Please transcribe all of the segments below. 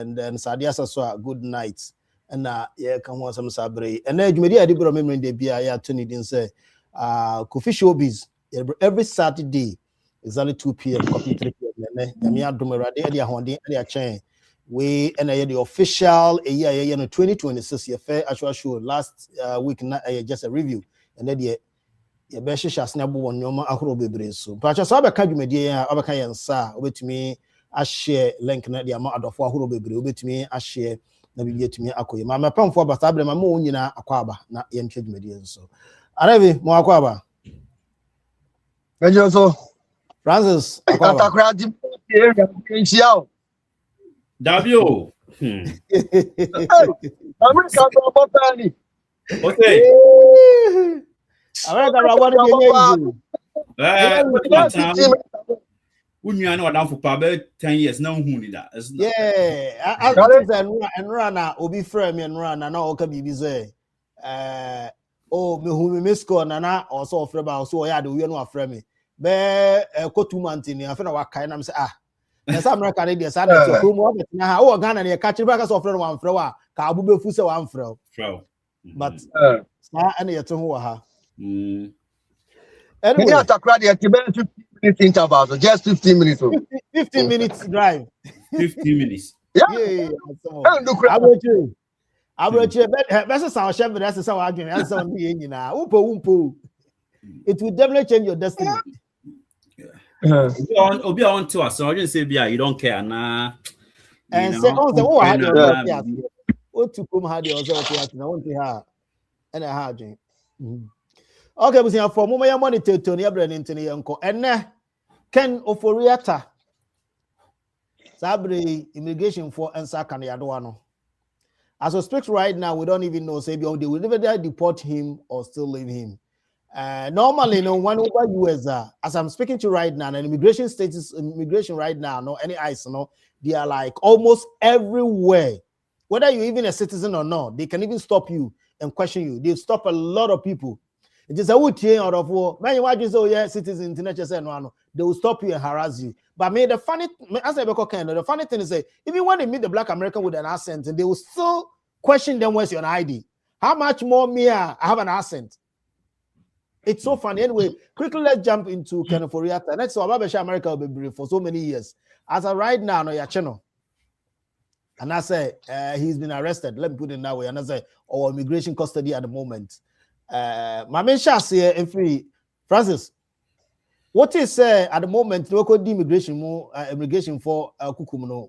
and then Sadia Saswa, good night. And yeah, come on, some sabre. And then you may be able to the BIA Tony didn't say, Coffee Showbiz every Saturday, exactly 2 p.m. copy 3 p.m. Yamia Dumerade, Edia Hondi, Edia Chain. We and the official year 2026 fair actual show last week, just a review, and then the best shas na bo won ahoro bebre so but just abeka dwumadi ya abeka yensa obetumi a share link na dia ma adofo ahoro bebre obetumi a share na bibia tumi akoye ma mepamfo bata abre ma mo nyina akwaba na yentwe dwumadi so arabi mo akwaba mejo so Francis akwaba atakra di nchiao Dabio America go botani okay America rabo de Unya no down for about 10 years now who need that. Yeah, I and run obi frame and run na oka bibi say oh me who me score na also frame so ya de we no frame me be ko 2 months ni afena wa kai na say na sa America dey dey say that ko mo na ha o Ghana na catch back so frame one frame wa ka abu be fu say one frame but na ana yeto ho ha anyway atakra dey 15 minutes interval, so just 15 minutes. 15 minutes drive. 15 minutes. Yeah. That's sound chef. That's how I that's sound umpo. It will definitely change your destiny. Obi on to us, so I didn't say you don't care na. And say oh I had to come had also na want to have and I had. Okay, we see for moment money to Tony Abraham into the uncle and Ken Ofori Atta Sabre immigration for answer can Yadoano. As we speak right now, we don't even know say they will never deport him or still leave him. Normally, no one over US as I'm speaking to right now, and immigration right now, no any ICE, no, they are like almost everywhere. Whether you're even a citizen or not, they can even stop you and question you. They stop a lot of people. It is a wood chain out of war. Man, you watch so yeah, citizens international. They will stop you and harass you. But the funny thing is that even when they meet the black American with an accent, and they will still question them where's your ID. How much more me I have an accent? It's so funny. Anyway, quickly let's jump into Ofori Atta. Next so America will be brief for so many years. As of right now, no your channel. And I say he's been arrested. Let me put it that way. And I say immigration custody at the moment. My main chance here, if Francis, what is at the moment local immigration for Kukumuno?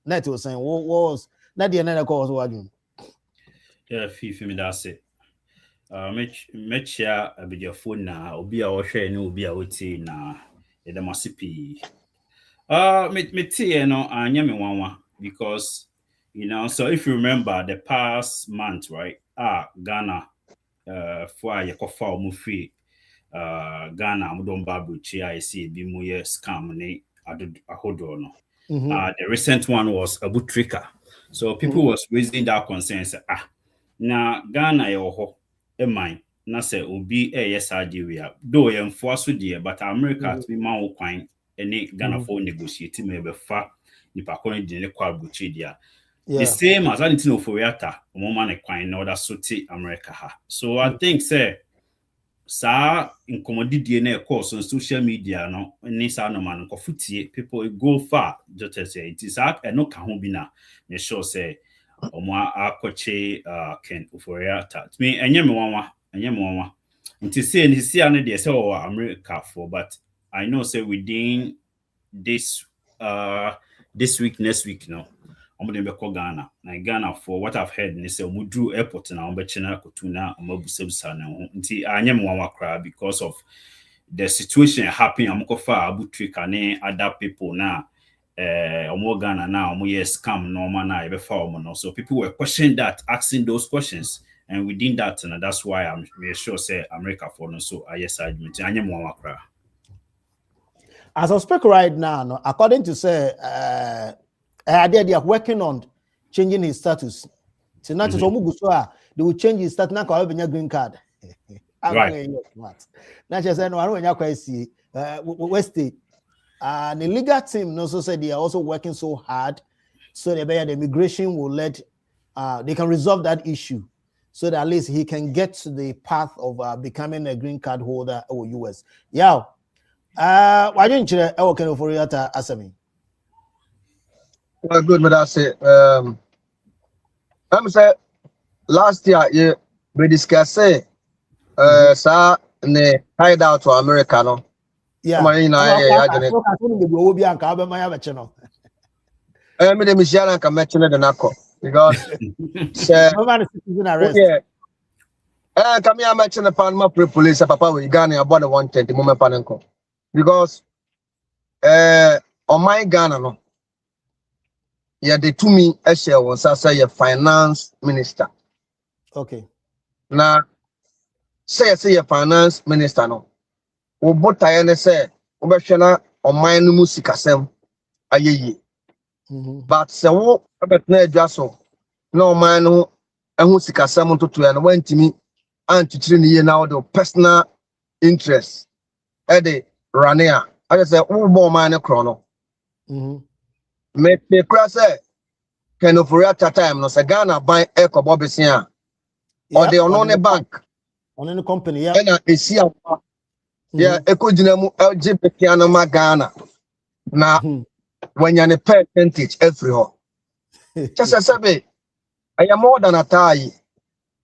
Net was saying what was not the another cause what you? Yeah, me that's it. Make sure I be your phone now. Obi a share no obi a woti na e da masipi. Me tea no anya me wanwa because you know. So if you remember the past month, right? Ghana. For a yakofa mu free Ghana mudon babu chi I see bi mu ye scam ne ahodo no. The recent one was a butrika. So people was raising that concern say na Ghana ye ho e man na say obi yes Nigeria though ye enforce there but America to be man wo kwan any Ghana for negotiate me be fa nipa kon di ne kwa buchi dia. The same as anything Ofori Atta, woman a quine in order to America. So I think, say, sir, in commodity DNA course on social media, no, Nisa no man, Kofuti, people go far, just to say it is up and no Kahubina, me sure say, Oma Akoche, Ken Ofori Atta. To me, and Yamwa, and to say, and he see another say, America for, but I know, say, within this week, next week, no. I'm going to go Ghana. Now Ghana for what I've heard, they say we drew airport now. I'm China Kotuna. I'm ABUSUA now. Until I am one cry because of the situation happening. I'm going far Abutrika and other people now. I'm Ghana now. I'm scam normal now. Every farmer. So people were questioning that, asking those questions, and within that, and that's why I'm sure say America for no. So yes, I admit I am one cry. As I speak right now, no, according to say they are working on changing his status. So now they will change his status. Now have a green card. Right. Now just say no. I don't quite see West State. The legal team also said they are also working so hard so the immigration will let they can resolve that issue, so that at least he can get to the path of becoming a green card holder or US. Yeah. Why didn't you Ofori Atta Asami? Well, good, but that's it. I'm say last year we discussed sir ne hideout to America no. Yeah. Me de Michiana can mention the nako because sir yeah. Come here mention the Panama police papa we Ghana about the 110 moment panenko because on my Ghana no. Yeah, they to me share was say a finance minister. Okay. Now say a finance minister no. We both say obeshana on my no musikasem ayeye. But say wo abetna adwaso no man no ehu sikasem to and went to me anti ni now the personal interest e de rania. I just say wo bo man no krono. Me kura say can Ofori Atta time no say Ghana buy ekobo besia or the on bank on any company yeah na esia yeah ekojina mu LGBT na ma Ghana na when you percentage every ho just say I am more than a tie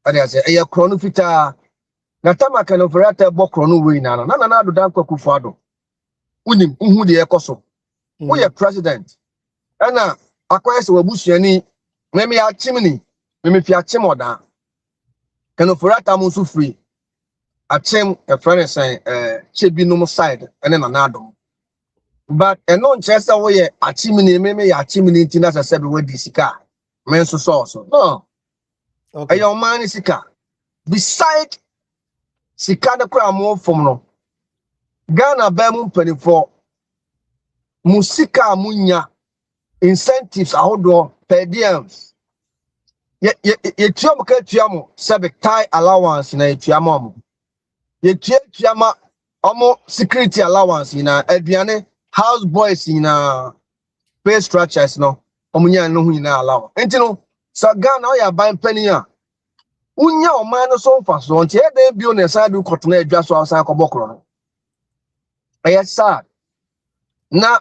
I say I krono fita na tama can Ofori Atta bo krono we na na do dan kwakufu ado unim hu de ekoso we president ana akwai se wabusuani me ya chimni me fi achim oda can Ofori Atta mu so free achim a friend say chebi no side ene na nadom but eno nchese wo ye achimni me ya achimni ntina se be we disika men so no okay ayo man sika beside sika de kra mo fom no Ghana ba mu mpanifo musika munya incentives ahodo per diems ye tuam ka tuam sebe tie allowance na tuam am ye tuam omo security allowance na aduane house boys na pay structures no omunya no hu na allow enti no so Ghana o ya ban pani a unya o man no so fa so nti e dey bio na side kotona adwa so asan akobokro no yes sir na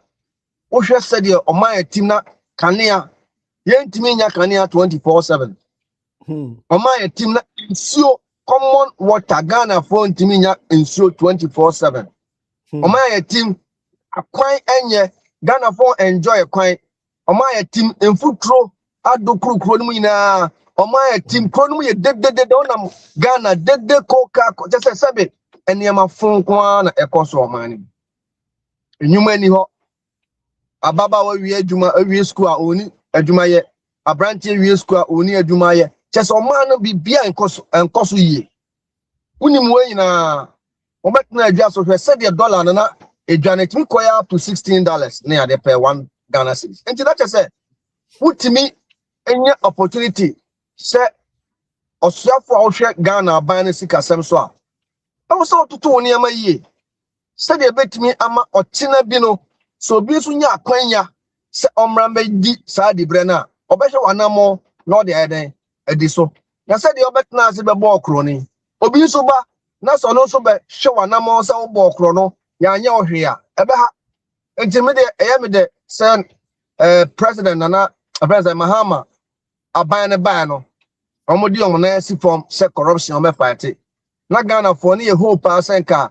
wohwe sede o man team na kanea yentimi nya kanea 24/7 o man team na nsuo common water Ghana for ntimi nya nsuo 24/7 o man team akwan enye Ghana for enjoy kwan o man team enfutro adokrokro no nyina o man team kro no ye dedede onam Ghana dede koka just sebe eniema fon kwa na ekoso o man enyuma ni ho ababa wa wie adwuma awie school a oni adwuma ye abrantie wie school a oni adwuma ye chese o man no bibia enkoso yie unim we nyina o betna adwa so hwe se de dollar na adwane timi koya up to $16 na ade per 1 Ghana cedis enti that say utimi enye opportunity se osuafo a hwe Ghana ban na sika sem so a o so tutu oni ama yie se de betimi ama otina bi no so bi so nya akwanya se omramba di sa di brena obehwe wanamo no de eden edi so na se de obetna ase be bo okro ni obi so ba na so no so be hwe wanamo se wo bo okro no ya anya ohwe a ebe ha enti me de me de se president nana president Mahama aban ne ban no omodi om na si form se corruption o me fight na Ghana for ne hope asenka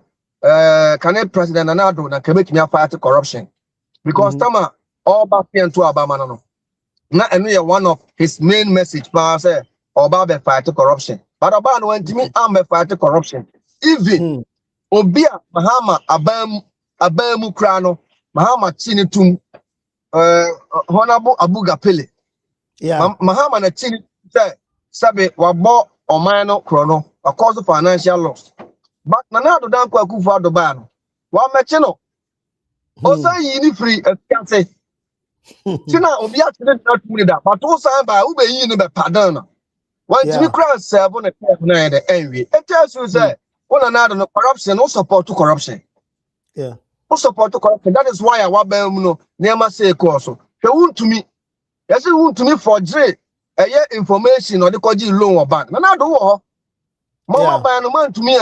can president nana do na kebetimi fight corruption because tama all back into Obama no na enu ye one of his main message pa say Obama fight corruption but Obama no ntimi am fight corruption even obia Mahama abamu kra no Mahama chini tum honorable Abugapele yeah Mahama na chini say sabe wabo oman no krono cause financial loss but nana do dan kwa kufu adoba no wa meche no osa yi ni free afiase tina obi atene na tumuni da but osa ba ube yi ni be pardon no wan timi cross 7 na 9 the envy it tells you say one na no corruption no support to corruption no support to corruption that is why our bam no never say course hwe wuntumi Yes, you want to me for Dre. Information or the koji loan or bank. No, do Mama by no man to me.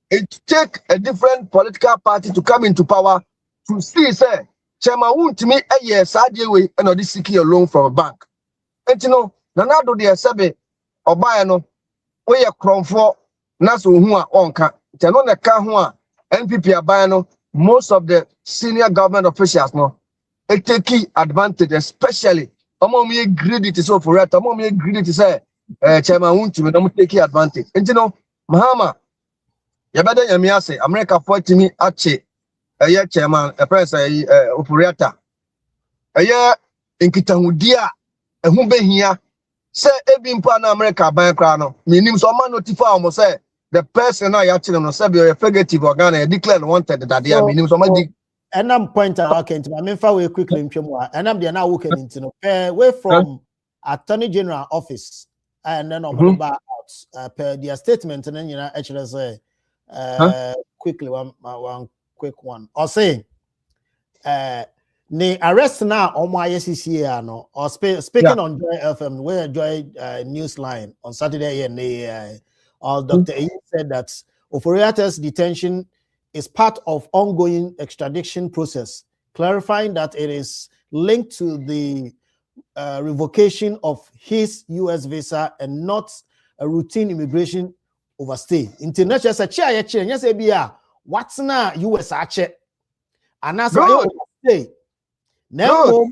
It take a different political party to come into power to see, say, Chairman won't to me a year side way and or this secure loan from a bank. And you know, Nanado de Sabe or buy no way a crown for Nasu who are on cat. Tenona Kahua, NPP Abano, most of the senior government officials no. It take key advantage, especially among me greedy to so for it, among me greedy to say, Chairman won't to me, don't take advantage. And you know, Mahama. Yabada yamiase America for me ache chairman press Ofori Atta nkitahudia ehu behia say ebi mpa na America ban kra no minim so ma notify am say the person na ya chire no say be fugitive organ declare wanted that they minim so ma di enam point I can't I mean for we quickly ntwemu a enam de na work in no way from Attorney General office and then about out per their statement and then you know actually say quickly one quick one or say the arrest now on my SCCA no or speaking on Joy FM where Joy news line on Saturday and the Dr. A said that Ofori Atta's detention is part of ongoing extradition process, clarifying that it is linked to the revocation of his US visa and not a routine immigration overstay. International say chia ye chia say bia what's na US ache and as I say now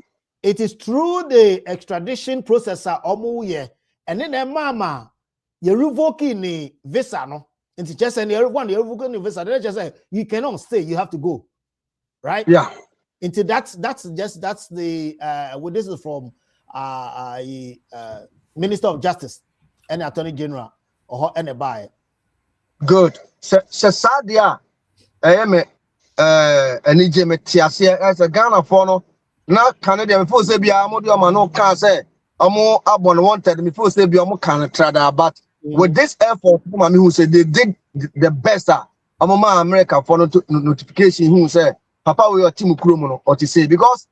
it is through the extradition process omo ye and then mama you revoking the visa no into just and everyone you revoking the visa they just say you cannot stay, you have to go, right? Yeah, into that's the well, this is from Minister of Justice and Attorney General or any buy. Good. Sadia me any jeme tiasia as a Ghana for no na Canadian before say bia mo do ma no can say omo abon wanted me before say bia mo can trada but with this effort mama who say they did the best omo ma America for no notification who say papa we your team kuro mo no or to say because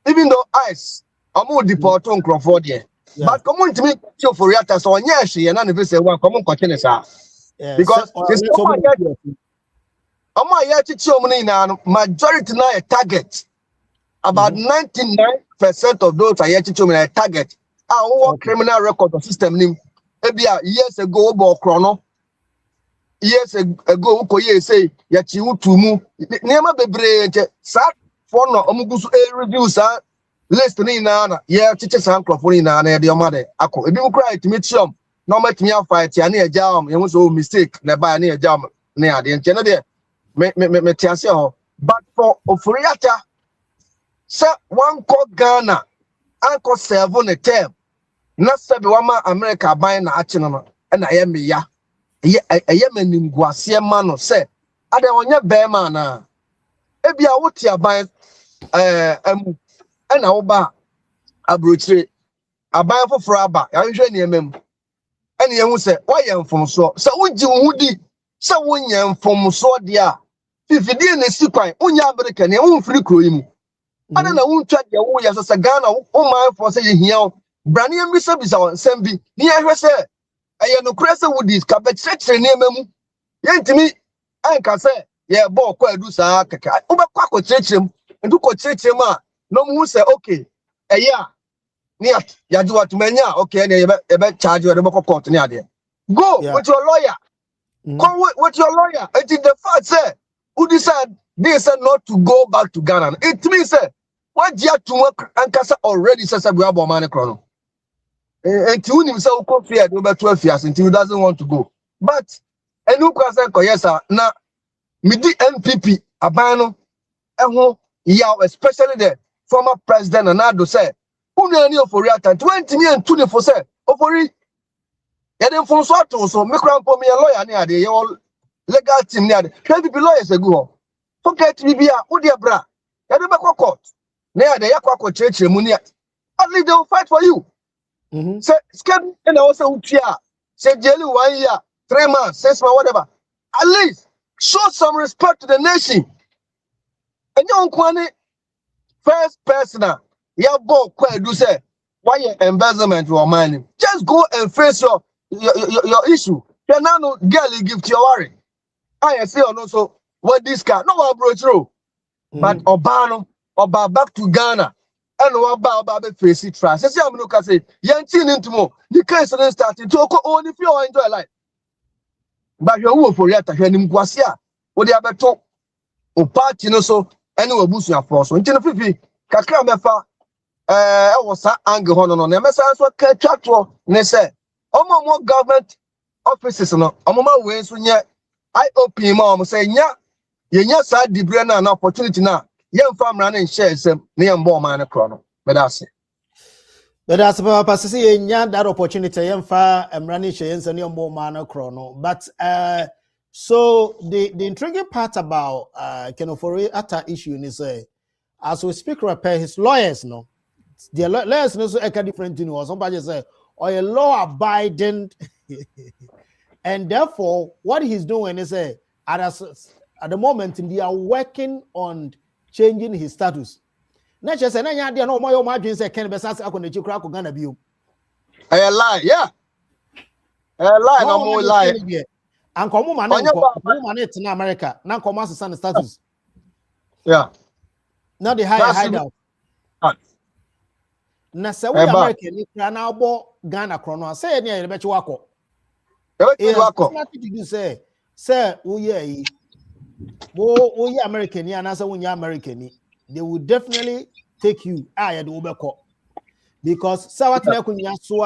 even though ICE omo deport on Crawford there but come on to me Ofori Atta so nya hwe na ne say one come on kwakene sa because majority now a target. About 99% of those are yet to a target. Our criminal record of system name. Years ago, chrono. Years ago, say yet you to move. Never be brave. Sat for no omugusu reviews list nana. Yeah, teachers and Crawford nana the mother. Ako. If you cry to meet you. No make me fight ya near jam, you was mistake, never near jam near the antenna there. Me but for Ofori Atta, sir, one called Ghana, Uncle 7 a term. Not 7 America buying action and I am ya. I am in Guasia Mano, say, I don't want your bear man. Maybe I would ya buy and I'll buy a brutary. I buy for Fraba, I usually name. And you say, why am from so? So would you woody? So when you from so dear. If you didn't see quite, American, you won't free cream. I don't know who tried your way as a Ghana, my for saying here, Brandy and Bishop is our Sembi. Near her say, I am no crescent with this carpet section near me. Yen to me, I can say, yeah, boy, quite do sa kaka. Over quack church him and do coach him. No one say, okay, a yeah. Niat, ya do what mania, okay, and you better charge you at the local court near there. Go with your lawyer. Go with your lawyer. It is the fact, say, who decide they said not to go back to Ghana. It means, say, what year to work and Casa already says we have a money chrono. And to himself, come fear over 12 years until he doesn't want to go. But, and who can say, yes, sir, now, midi MPP, Abano, and yeah, especially the former president, and Nado said, who knew Ofori Atta 20 million 24 said Ofori then from so make round for me a lawyer near the all legal team near the 20 lawyers ago. Forget me be a dear bra. You never court near the Yakwa church money. At least they will fight for you. Say scared and also say jelly 1 year, 3 months, 6 months, whatever. At least show some respect to the nation. And you don't first person. Ya bo kwa do say why your embezzlement or money? Just go and face your issue. Then now no girl you give to your worry. I say or no so what this car no one bro through. But Obano back to Ghana and Oba face it trust. Say I'm no can say yantin into more. The case then starting to only if you enjoy life. But you Ofori Atta hwenim kwasia. Wo de abeto o party no so ene wabusua for so. Nti no fifi kakra mefa was that angle no na mesa so ka twato ne say omo government offices no omo we so nye IOP ma omo say nya yenya sa dibre na opportunity na yemfa mra na share sem na yembo ma na kro no be that say Papa say yenya that opportunity yemfa mra na share sem na yembo ma na kro no. But so the intriguing part about Ofori Atta issue is as we speak repair his lawyers no the lawyers no so different thing was somebody say or a law abiding and therefore what he's doing is at the moment they are working on changing his status. Not just say na no more margin say can be sas akon echi kura ko Ghana bio. A lie, yeah. A lie, no more lie. And come man in America, now come as status. Yeah. Now they hide out. Na say we America ni kura na obo Ghana krono say ni e be chi wako. Nothing to do say oh yeah American and as when you're American they will definitely take you because so what na kunya so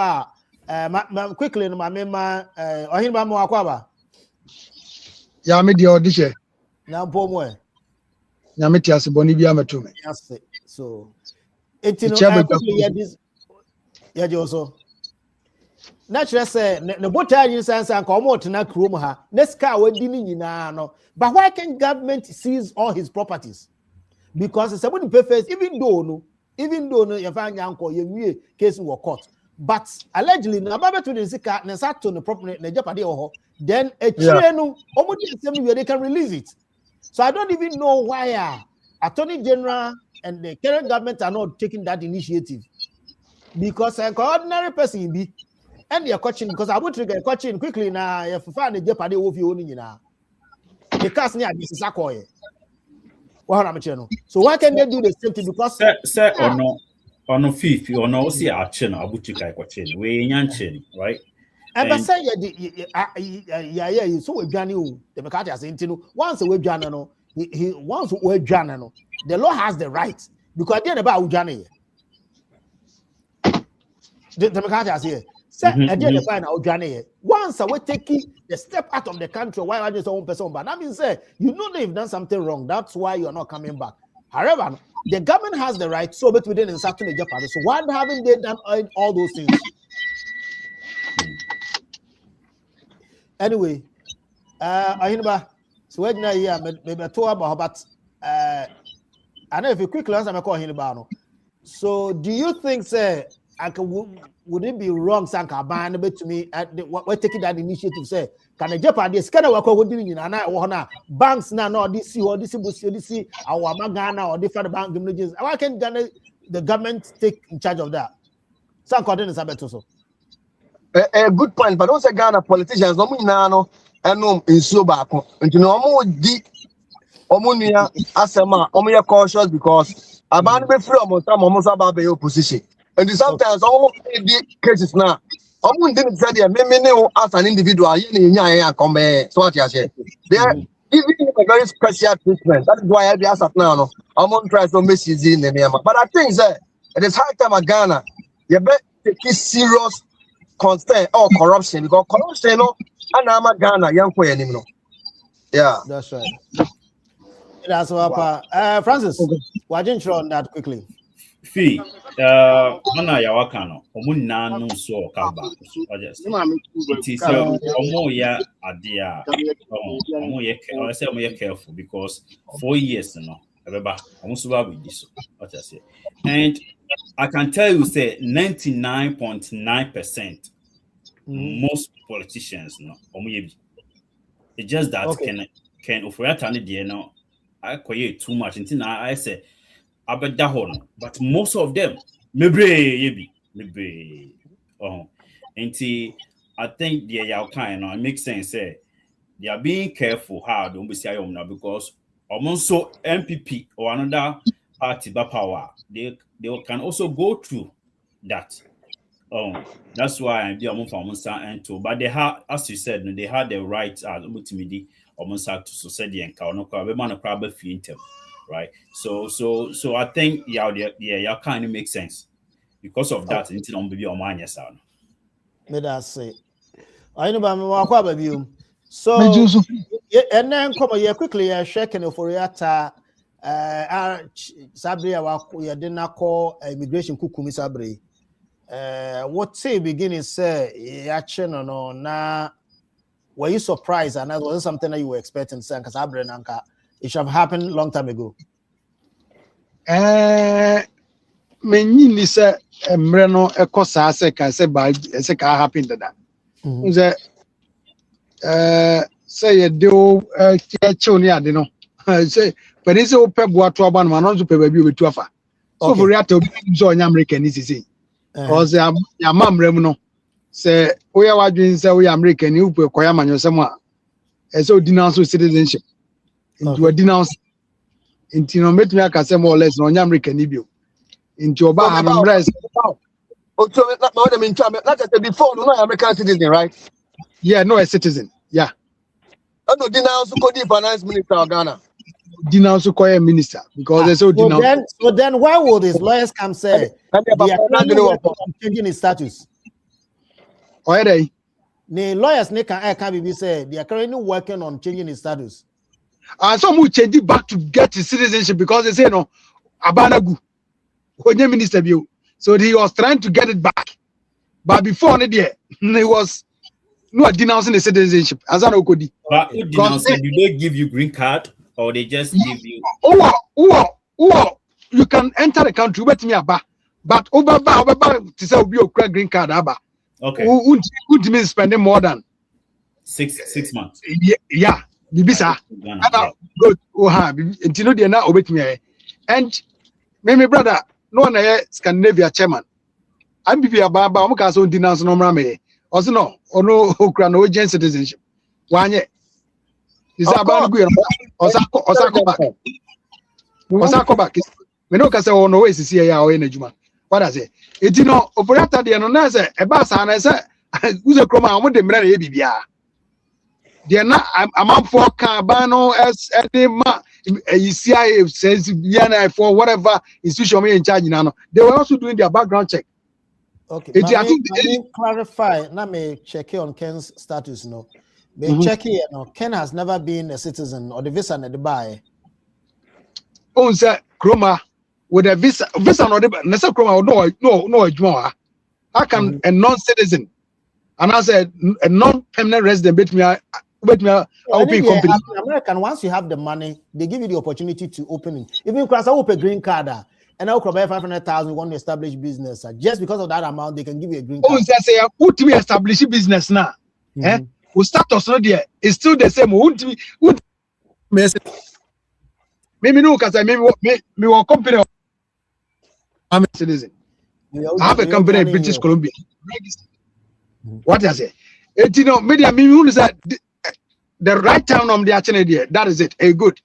quickly no mama ohin ba mo akwaba ya me de audition na pomo ya me tiase boni bia meto me yes so quickly this ya also naturally say the botai yin sense and come out na krom ha next car we di ni nyina no but why can government seize all his properties because somebody pay first even though no you find yanko you case in court but allegedly na baba to the sika na sato no property na jeopardy ho then a chire no omodi asem where they can release it so I don't even know why Attorney General and the current government are not taking that initiative because an ordinary person be and you're coaching because I would trigger coaching quickly now. If you find a jeopardy of your own, the cast near this is a coy. So why can't they do the same thing? Because sir or no fifth or no see our channel abutika coaching we yanchen right. And but say yeah so we Johnny the Makati as into once we Johnny no he once we Johnny no the law has the right because they're about Johnny. The Makati as here. Once we take the step out of the country, why are you so one person? But that means you know they've done something wrong. That's why you are not coming back. However, the government has the right, so but within certain jeopardy. So why haven't they done all those things? Anyway, so when I maybe talk about but I know if you quickly answer my call Hinaba. So do you think would it be wrong sanka ban to me at we're taking that initiative say can a jeopardy scanner work with na banks now no this our Magana or different bank images why can the government take in charge of that sanka is so a good point but also Ghana politicians no and in so back into no di omunia asema omuya cautious because about be free almost about the opposition. And sometimes all the cases now, I didn't say that as an individual, so what you say. They are giving him a very special treatment. That is why I ask now. I'm on try to message in the name. But I think that it is high time at Ghana, you better take serious concern or corruption because corruption, and I'm a Ghana, young boy anymore. Yeah, that's right. That's what Francis, why didn't you on that quickly? Fee, mana ya wakano, omuna no so kaba. Omo ya adia, omo ye I say omo ye careful because 4 years no, remember, omo suba with this. What I say, and I can tell you say 99.9% most politicians no, omo ye. It's just that can Ofori Atta ni die no, I create too much. Until now I say. But most of them, maybe Maybe and I think they are kind of it makes sense. They are being careful how don't be say now because almost so MPP or another party by power, they can also go through that. That's why I'm the almost and too. But they had, as you said, they had the right ultimately almost to society and right? So I think yeah, kind of makes sense because of that. It's not be on mine, yes, May I say? I know about me. What about you? So and then come here quickly. Shaking Ofori Atta. Sabri, we didn't call immigration kukumi Sabri. What say beginning say action or no? Now, were you surprised? And that was something that you were expecting? Say, because Sabri Nanka, it should have happened long time ago. Many ni say mreno ekosa say can say by say can happen that. Say you do choni ade no. Say but this open boa to aban man no pe baby obetu afa. So for real to so nya American is say. Cause ya mamrem no say we are wadwin say we American you pe koya manyosem a so denounce citizenship. Into denounce into no metumi aka say more or less no nya American ni bio. Into oba amress. So what I mean, like I said before, no American citizen, right? Yeah, no a citizen. Yeah. No denounce the finance minister of Ghana. Denounce a minister because there's so denounce. So then why would his lawyers come say they are changing his status? Why they? The lawyers can be say they are currently working on changing his status. And some will change it back to get his citizenship because they say no abanagu. Minister view. So he was trying to get it back. But before he was not denouncing the citizenship. As I know, but who denouncing? Do they give you green card or they just give you? You can enter the country with me about, but over to say we a green card about. Okay. Who means spending more than 6 months? Yeah. Bibisa. Good. Until no they now obey me. And my brother, no one Scandinavia chairman. I'm be about Mukaso denounce no rame. Also no, or no Ukraine gen citizenship. One year. Is about Osako back. We know Casa on no way to see our energy man. What I say? It you know, operator the announcer, a bass and I said, who's a chroma, I want them ready, BBA. They are not a man for Carbano as any man. CIA says for whatever institution in charge now. They were also doing their background check. Okay, I think clarify. Let me check on Ken's status. No, they check here. No, Ken has never been a citizen or the visa at the buy. Oh, sir, Chroma with a visa not the Nessa Chroma. No. I can a non-citizen, and I said a non-permanent resident. Bet me. Open company. American, once you have the money, they give you the opportunity to open it. Even because I open a green card and I'll provide 500,000, want to establish business. Just because of that amount, they can give you a green card. Oh, say would we establish business now? We start us not there. It's still the same. Would maybe no, because I maybe me company. I'm a citizen. I have a company in British Columbia. What I say? You know, media me who is that. The right town on the actually that is it. A good.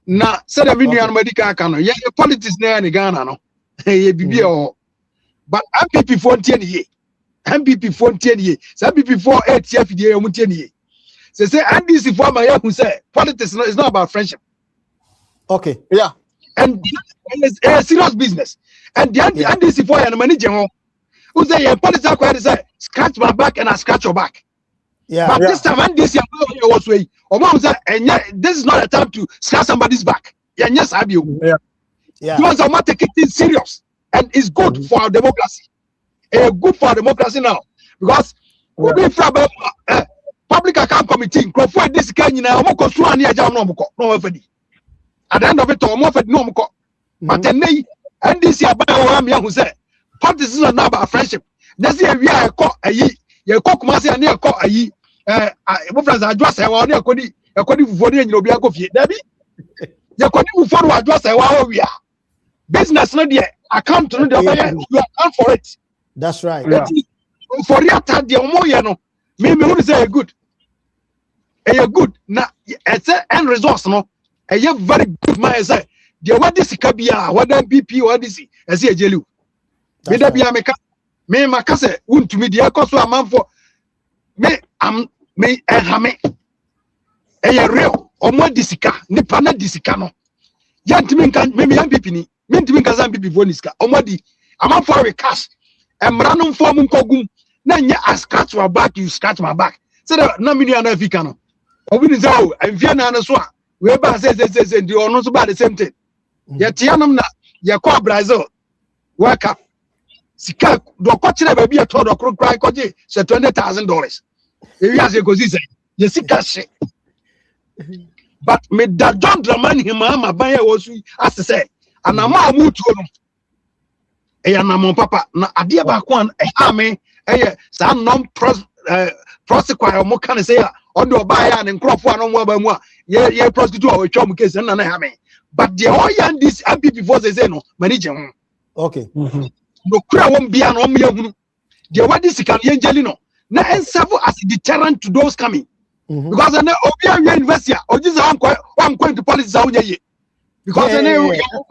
Now, said a million medical cano. Yeah, politics near in Ghana, no. But MPP 14 years. MPP 14 years. Some MPP 48 years. They say, and this is for my who say politics is not about friendship. Okay. Yeah. And it's a serious business. And the and this is for your manager who say politics say scratch my back and I scratch your back. Yeah. But this time, and this year was way. This is not a time to scratch somebody's back. Yes, I do. Yeah. Because I'm not taking it serious, and it's good for our democracy. Good for our democracy now, because we be from public account committee. For this kind, you know, Akosua ni aja no moko. At the end of it, no moko. But then, and this year, who say politics is not about friendship. This year we are you cook Masi and you call my friends address I want according for the Nobia coffee. Debbie, you couldn't follow address I want we are business not yet. account no the you account for it. That's right. Yeah. Ofori Atta the omo ye no. Me who say good. Good. Na it's end resource no. Very good man say. The what this kabia, what BP, what this is a jelu. Me da bia me makase wuntumi de Akosua amanfo me am me ehame real omo disika nipa na disika no yantimi kan me MPP ni me ntimi kan san MPP vonisika omo di amanfo we cash emra no mfo mu nkogum na nya scratch my back you scratch my back say na me na Africa no obi ni say o amfia na no so a we ba say the ono so ba the same thing ye tianom na ye call Brazil World Cup sika do kwachira ba bia to do krokran koje se $20,000 ewi ase kozi say ye sika she but me da John Dramani hima ban ye wo su ase say anama amutuo no eya namon papa na ade ba ko an me eye sa non prosecute mo kan say odo oba ya ne nkrofo anon mo ba mu a ye prostitute o twom case na na ha me but the all yan this MPP for say no manage ho okay no kura won bia no me hunu the what this can ye jeli no na serve as a deterrent to those coming because na obi an university o just one point to policy za onye because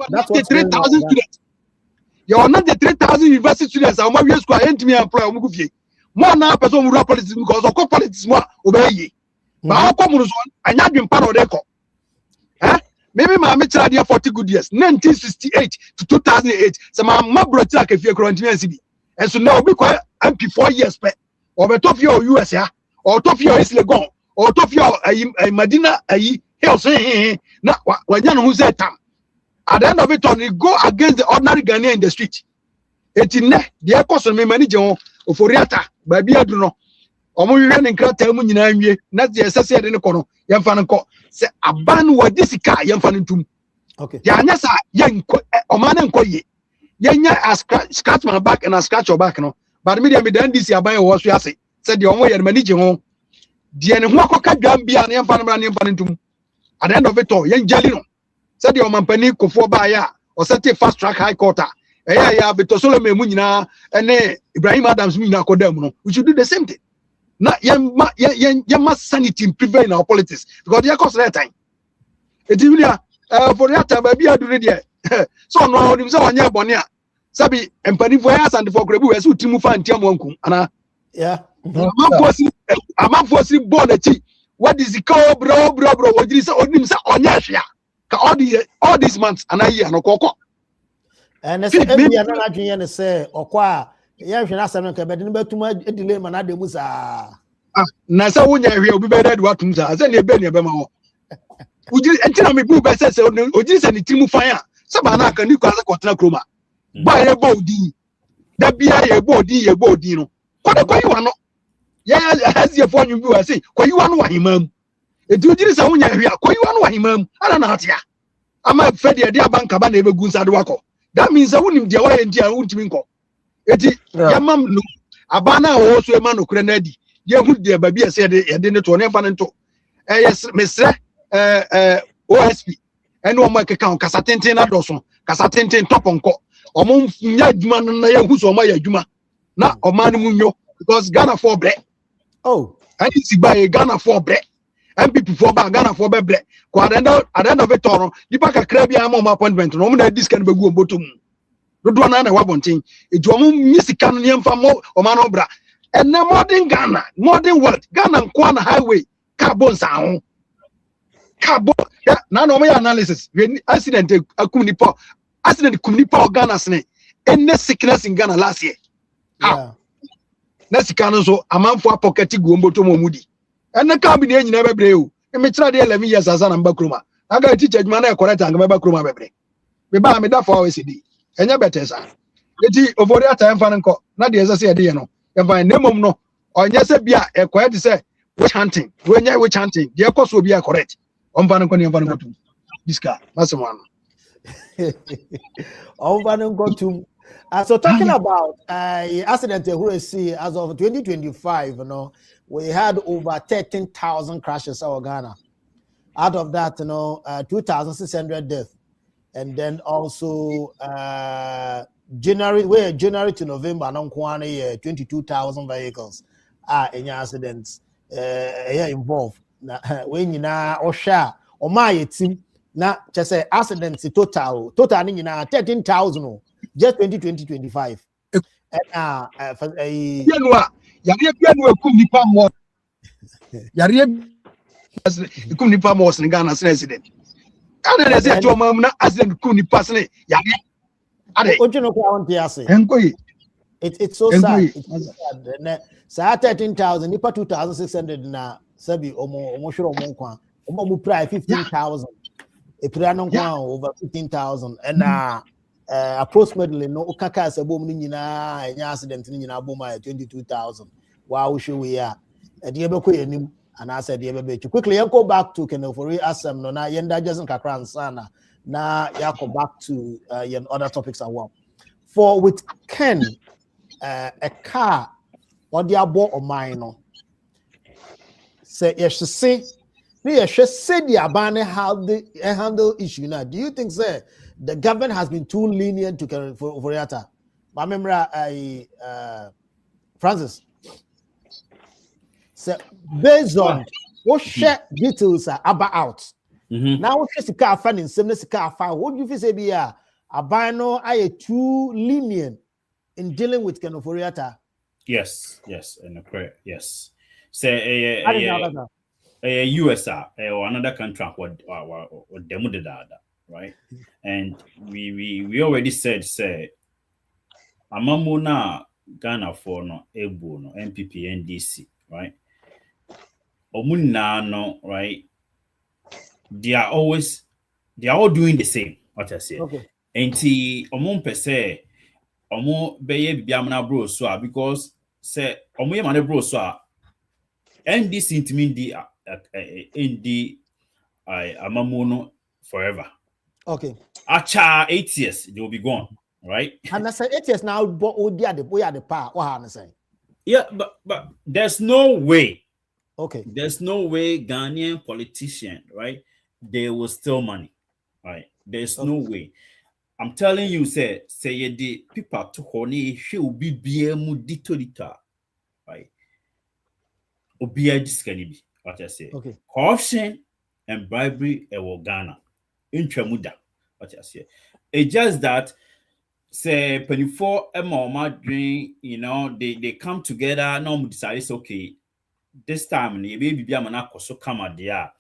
that's what 3,000 students you're not the 3,000 university students am we school entimi employ o mu fie mo na person mu politics because of politics mo obey ba ko mu so anya dwempa na o de ko maybe my metra there 40 good years 1968 to 2008 so my brother ka fie quarantine CB and so now be quite MP 4 years pe or be top your US ya or top your Islegon or top your Medina hills na wanya no who say tam at the end of it on you go against the ordinary Ghanaian in the street etine the Akosua me manage on Ofori Atta ba bia du no omo hwe ne nkrata mu nyina nwie na de esese de ne kono yemfa ne ko se aban wa disika yemfa ne ntum okay ya anya sa yenko oma ne nko ye yenya scratch my back and scratch your back no but me me dan disi aban wo so ase se de omo ye manage ho de ne ho akoka dwam bia ne yemfa ne bra ne yemfa ne ntum at the end of it all yen jeli no se de omampani kofo ba ya o set fast track high court ya betosolo me mu nyina ene Ibrahim Adams mu nyina kodam no we should do the same thing. Na yema sanity prevail in our politics because they cost that time. Etiwia for that time baby adure there. So no nim say wanya bone a sabi empani for yas and for krebu we so timu fa ntiam wankum ana yeah amafo si born achi what is the call bro wojiri say onim say onya hwea ka all these months ana year no kokko and say every year na adwen ne say okwa ya hwe na asem no ka be de batuma edile ma na de mu saa na say wonya hwe obi be de watum saa say ne be ne be ma ho ujiri entina me bu be say ojiri say ne timu fan a saba na aka ni kwa say kwotena kroma ba ye bo odi da bia ye bo odi no kwada kwa yiwa no ya azie fo anyu bi wa say kwa yiwa no wa himam edi ojiri say wonya hwe a kwa yiwa no wa himam ana na atia ama fede de abanka ba na ebegu nsade wako that means that wonim dia wa ye ntia wontimi nko eti yamam no abana wo so ema no kure na di ye hu de ba bia se ye de ne to ne fa ne to yes mesre OSP ene o ma keka on kasa tenten na doso kasa tenten toponko o mo nya adwuma no na ye hu so o ma ya adwuma na o ma ne munyo because Ghana for bre and si buy Ghana for bre MPP for ba Ghana for be bre ko at the end of it all nipa kakra bia ma appointment no mo na discount be gu obotom do na wabontin etu omo misika no yemfa mo o ma no bra and na modern Ghana modern world Ghana nko na highway carbon san carbon na no my analysis when accident akumnipa Ghana sne any sickness in Ghana last year na sika no so amanfo pocket gu ombotom omudi and na ka bi na nyina bebre o me kira de 11 years asa na mbakroma aga teacher adwuma na correct anga mbakroma bebre me ba me da for OCD enya betesa eti Ofori Atta emfa nko na de ese de no emfa nemom no onye se bia e correct se witch hunting wenya witch hunting de Akosua bia correct omfa nko ne emfa nko tu diska masemano omfa nko tu so talking about accident who see as of 2025 you know we had over 13,000 crashes in Ghana. Out of that 2,600 deaths. and then also January to November, non 22,000 vehicles are any accidents involved. When you now or share or my team now just say accidents total ni na 13,000 just 2025. And yare piano kum nipa mo yare kum nipa mo sen Ghana accident ana say to mam na accident kum nipa sen yare ade ojuno kwa want to say it's so sad. It's sad. 13,000 nipa 2,600 na sabi omo shiro omo kwa omo price 15,000 e pra no kwa over 15,000 and approximately no ukaka se bom ni nyina enya accident ni nyina bom 22,000 wow show we are e de be ko yanim and I said be quickly go back to Ofori Atta no na yenda just kakra ansana na ya go back to other topics as well. For with Ken a car or the abo or mine no say yes say the abane how they handle issue now. Do you think say the government has been too lenient to Ofori Atta? I remember Francis say based on what share details are about now what is the car fan in same car fan what do you feel say be abano are too lenient in dealing with Ofori Atta? Yes, and correct. Yes. Say USA or another country what demo did that, right? And we already said say amamuna Ghana for no Ebu no MPP NDC, right? Omuna no, right? They are all doing the same, what I say. Okay. And omon per se omo beye biamna bro so because say omo yemane bro so NDC intimi di amamuno forever. Okay. Acha 8 years they will be gone, right? And I say 8 years now we are the power. What I'm saying. Yeah, but there's no way. Okay. There's no way Ghanaian politician, right? They will steal money, right? There's no way. I'm telling you, say the people to honey she will be BMU ditolita, right? Obia discanibi, what I say. Okay. Corruption and bribery in Ghana. Intramuda, what I say. It's just that say 24 dream, they come together, no decide it's okay. This time maybe be amana koso come there.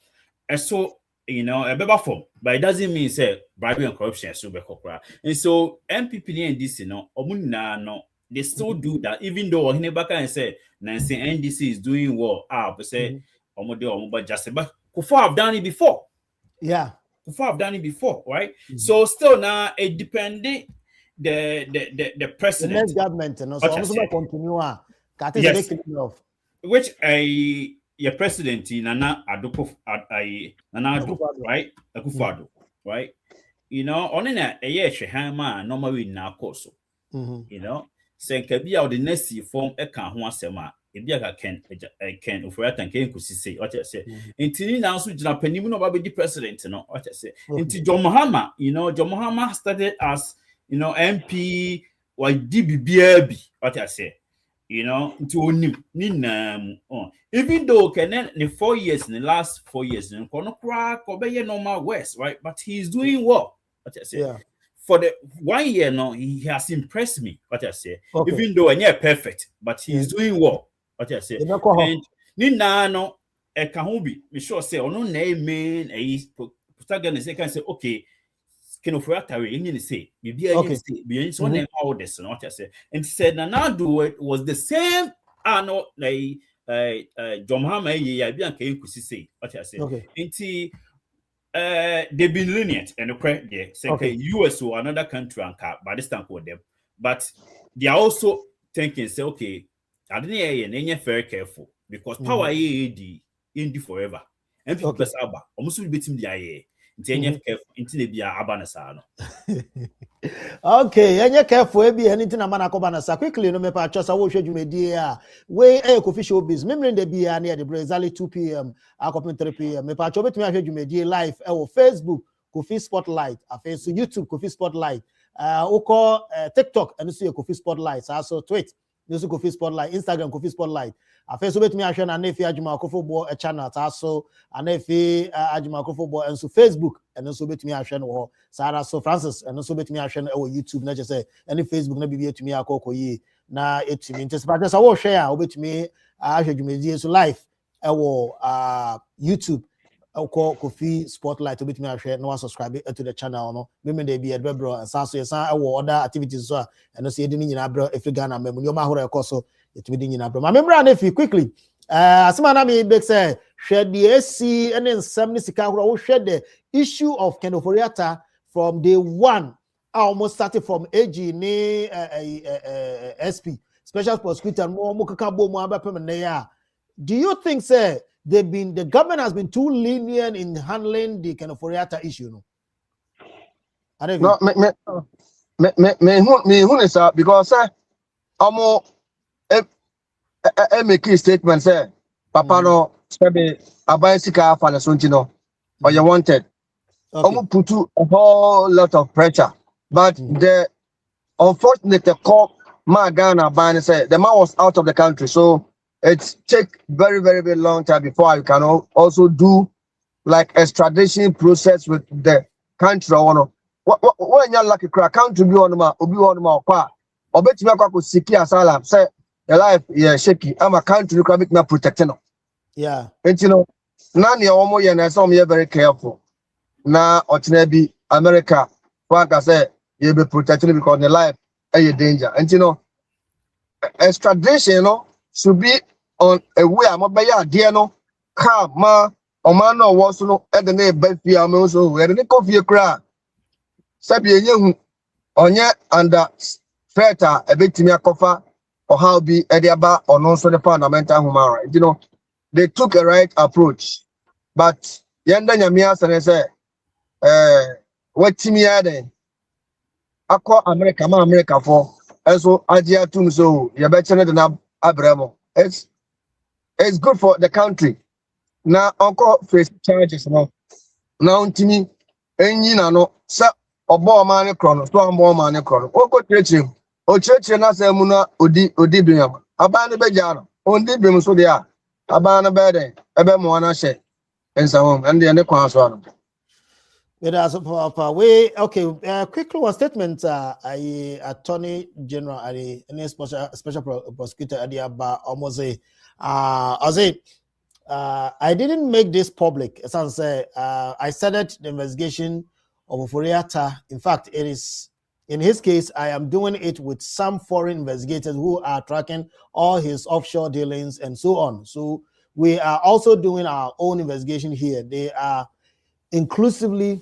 And so a better form, but it doesn't mean say bribery and corruption is super corrupt. And so MPP and this, no, they still do that, even though Hinebaka and say Nancy NDC is doing well. But say but just but Kufa have done it before. Yeah. Kufa have done it before, right? So still now it depending the president. The next government, so also continue. Yes. Which your president Nana Adoko right? Akufo-Addo, right? On in a year shehama normally na koso. Say kabia or the next form e kan ho asema e bia ka Ken Ofori Atta Ken kusisi what I say. Intini now so jina panim no ba be president no what I say. Inti John Mahama, John Mahama started as MP or DBBB what I say. Into onim even though the 4 years in the last 4 years normal worse, right? But he's doing well. What I say. Yeah. For the 1 year now, he has impressed me. What I say. Okay. Even though I'm not perfect, but he's doing well. What I say. And Nina no Kahubi, me sure say no name protagonist can say okay. Ofori Atta say so name all this and what I said. And he said now do it was the same John Mahama say what I said. Okay. They've been lenient and the say US or another country and by this time for them. But they are also thinking say okay, I didn't very careful because power in forever. And people almost will beat him the okay, and careful be anything a man akobanasa quickly no me pa chosa wo hwe dwumadi a we official biz memre de bia near the exactly 2 p.m. akopin 3 p.m. me pa cho betumi ahwe dwumadi live e wo Facebook Kofi Spotlight. Afen so YouTube Kofi Spotlight. Oko TikTok and so Kofi Spotlight. So tweet. You so Kofi Spotlight. Instagram Kofi Spotlight. Afen so betimi ahwe na nefi Adwuma Akofo a channel so anefi Adwuma Akofo and so Facebook and so betimi ahwe no Sarah so Francis and so betimi ahwe no YouTube na just say any Facebook na bibia tumi akoko yi na etumi anticipate so wo share obetumi ahwe dwumedi so live YouTube Kofi Spotlight obetumi ahwe no subscribe to the channel no me dey be bro and so yesan other activities so and so yedi ni nyina bro if Ghana mem nyoma horo ekoso etumi di nyina bro ma memra na fi quickly asema na me big say share the AC and then 70 sika horo share the issue of Ofori Atta from day one. I almost started from AG ni SP special prosecutor mo kaka bo mo abapem na ya. Do you think say the government has been too lenient in handling the Ofori Atta issue? No, me who is because amo make a statement say papa no sabe abai sika fa na sonti no or you wanted. Amo put a whole lot of pressure, but the unfortunate call my Ghana ban say the man was out of the country, so it take very long time before you can also do like extradition process with the country or no. When you're lucky crack country be on ma kwa or bet me kwa siki asylum say your life shaky. I'm a country you make me protecting. Yeah. And you know, none your omo and some you're very careful. Now or be America, like I say, you'll be protecting because the life is a danger. And you know, extradition, should be on a way I'm about dear no car ma or man or was no at the name Belfia also where the coffee cry. Sabi young on yet under feta a bit to me a coffer or how be Ediaba or non so the fundamental human right. You know, they took a right approach, but Yanda Yamias and I say, what Timmy then? I call America for as well Adia Tumso, you're better than Abramo. It's good for the country. Now, Uncle face charges now to me, and you know, sir, or ball money chrono, storm ball money chrono. Oko church him, or church and as a muna, Odibium, Abana Bejano, on Dibim so they are, Abana Bede, Ebemoana she, and so on, and the other way okay. Quickly one statement. Attorney General, any special prosecutor, Adiaba almost say, I didn't make this public. As I say, I started the investigation of Ofori Atta. In fact, it is in his case. I am doing it with some foreign investigators who are tracking all his offshore dealings and so on. So we are also doing our own investigation here. They are inclusive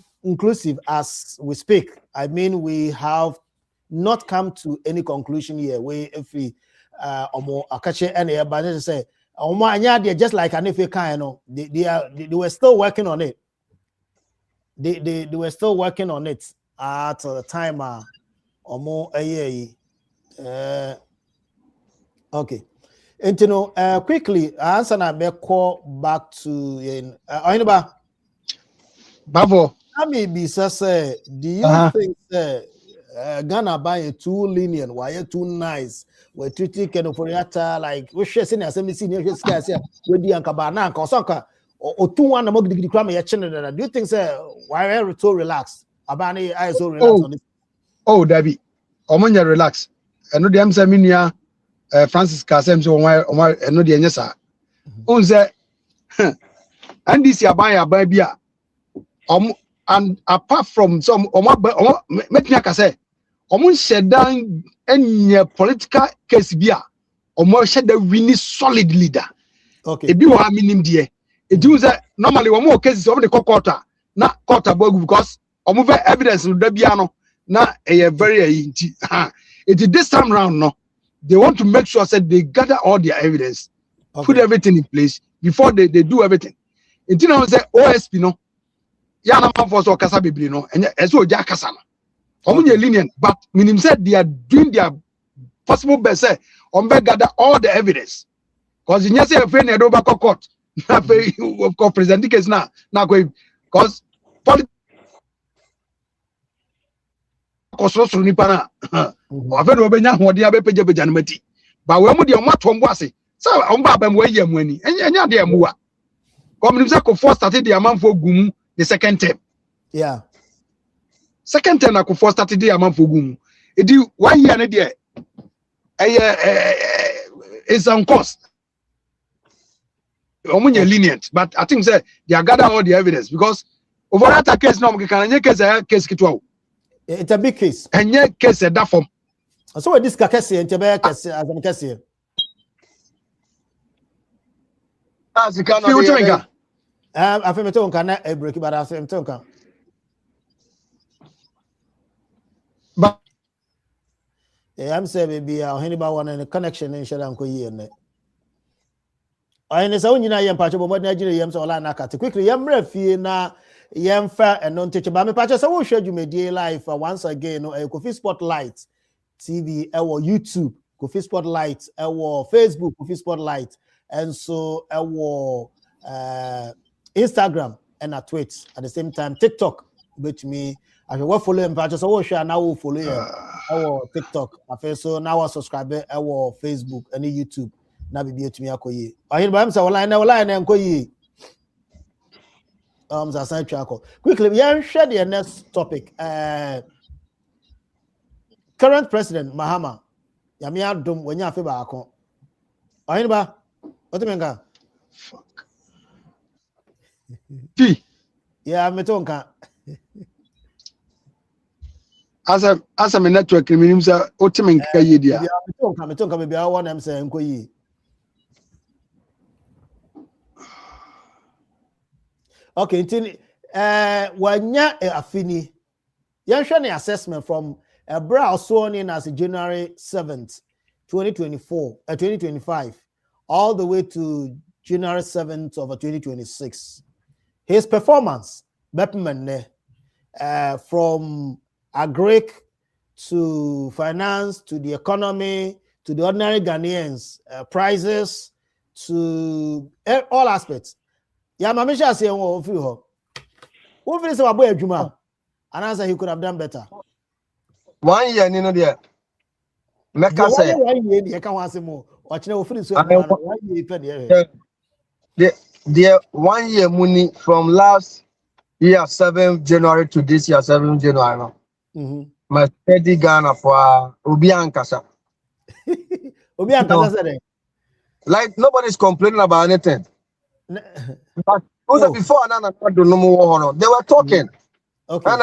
as we speak. I mean, we have not come to any conclusion here. We if we akache any but say just like an if they were still working on it. They were still working on it at the time okay. And you know, quickly answer na me call back to Bravo. I may be say, do you think Ghana buying too lenient? Why you too nice? We're treating Ofori Atta like we share senior senior guys here. We di ankabana kosonka or 2-1 among the crime ya channel. Do you think why are you so relaxed? Abani I so relaxed on it. Oh, Debbie, Omonya relax. I know the answer minia Francis Kasem so why I know the answer. Unze and this ya buy beer. And apart from some make me say shed down any political case bia shed the winning solid leader. Okay. It be what I mean dear. It do that normally one more cases of the quarter, not quarter because evidence in the piano, not a very it this time round no. They want to make sure that they gather all their evidence, put everything in place before they do everything. It you know say OSP no. Yana man for so kasa bibli no and so ja kasa no omunye lenient but minim said they are doing their possible best say on be gather all the evidence because you say a friend do back court na fe present case na because akosoro nipa na afa no obenya hode abepeja no mati ba we mu de omatombo ase say omba abam we yam ani enya de amuwa komnim say ko first started the amanfo gumu the second term yeah second term na ko first started the amanfo gumu edi 1 year ne de it's on course omunye lenient but I think say they are gather all the evidence because Ofori Atta case no mo kan case kitwa. It's a big case. And yet, case that form. So with this case, and Tebe case as an case. As you can I feel me to can a break, but I feel to But I'm saying maybe anybody want any connection in Shadan Koyi and I know so you know yam patch but Nigeria yam so la na kat quickly yam refi na yam fa and non teach ba me patch so we show you media live once again no Kofi Spotlight TV our YouTube Kofi Spotlight our Facebook Kofi Spotlight and so our Instagram and a tweet at the same time TikTok which me I will follow him patch so we share now we follow our TikTok after so now our subscriber our Facebook and YouTube na bibi etumi akoyi ahin ba msa wala na nkoyi za san twako quickly yan share the next topic current president Mahama yami adom wanya afi ba akon ahin ba otemenka fuck P yeah metonka as a network minimum say otemenka yedia metonka be bia won am say nkoyi. Okay, until wanya afini. Yan assessment from a brow sworn in as January 7th, 2025, all the way to January 7th of 2026. His performance, from agric to finance to the economy to the ordinary Ghanaians, prices to all aspects. Yeah, Mamisha say one of you. Who feels about boy Juma? And answer he could have done better. 1 year, you know, there. Mecca say, 1 year, you can't answer more. Watch now, finish 1 year. The 1 year money from last year 7th January to this year 7th January. My steady Ghana for Obiankasa. Obiankasa said, like nobody's complaining about anything. But also before they were talking. Okay.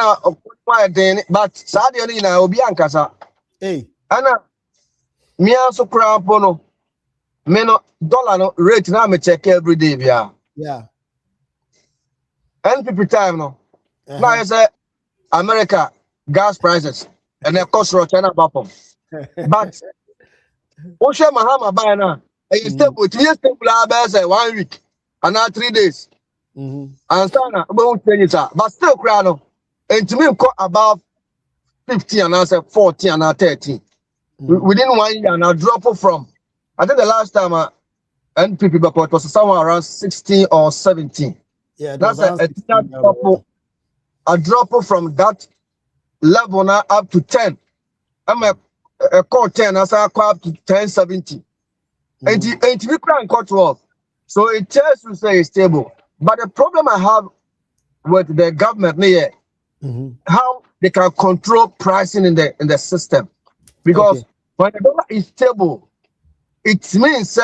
But sadly, Obiankasa. Hey. Anna, me also crap no. Me no dollar no rate now me check every day. Yeah. NPP time no. Now I say America gas prices and the cost of China bottom. But Osha Mahama buy now. It's stable. It's stable. 1 week. And now 3 days. And Sana about 20, but still crown. And to me, about 50 and I said 40 and now 30. Within 1 year, and I drop from. I think the last time NPP report was somewhere around 16 or 17. Yeah, that's a drop from that level now up to 10. I'm a call 10, I say I call up to 10, 70. And we can't cut 12. So it tells you say it's stable. But the problem I have with the government here, how they can control pricing in the system. Because when the dollar is stable, it means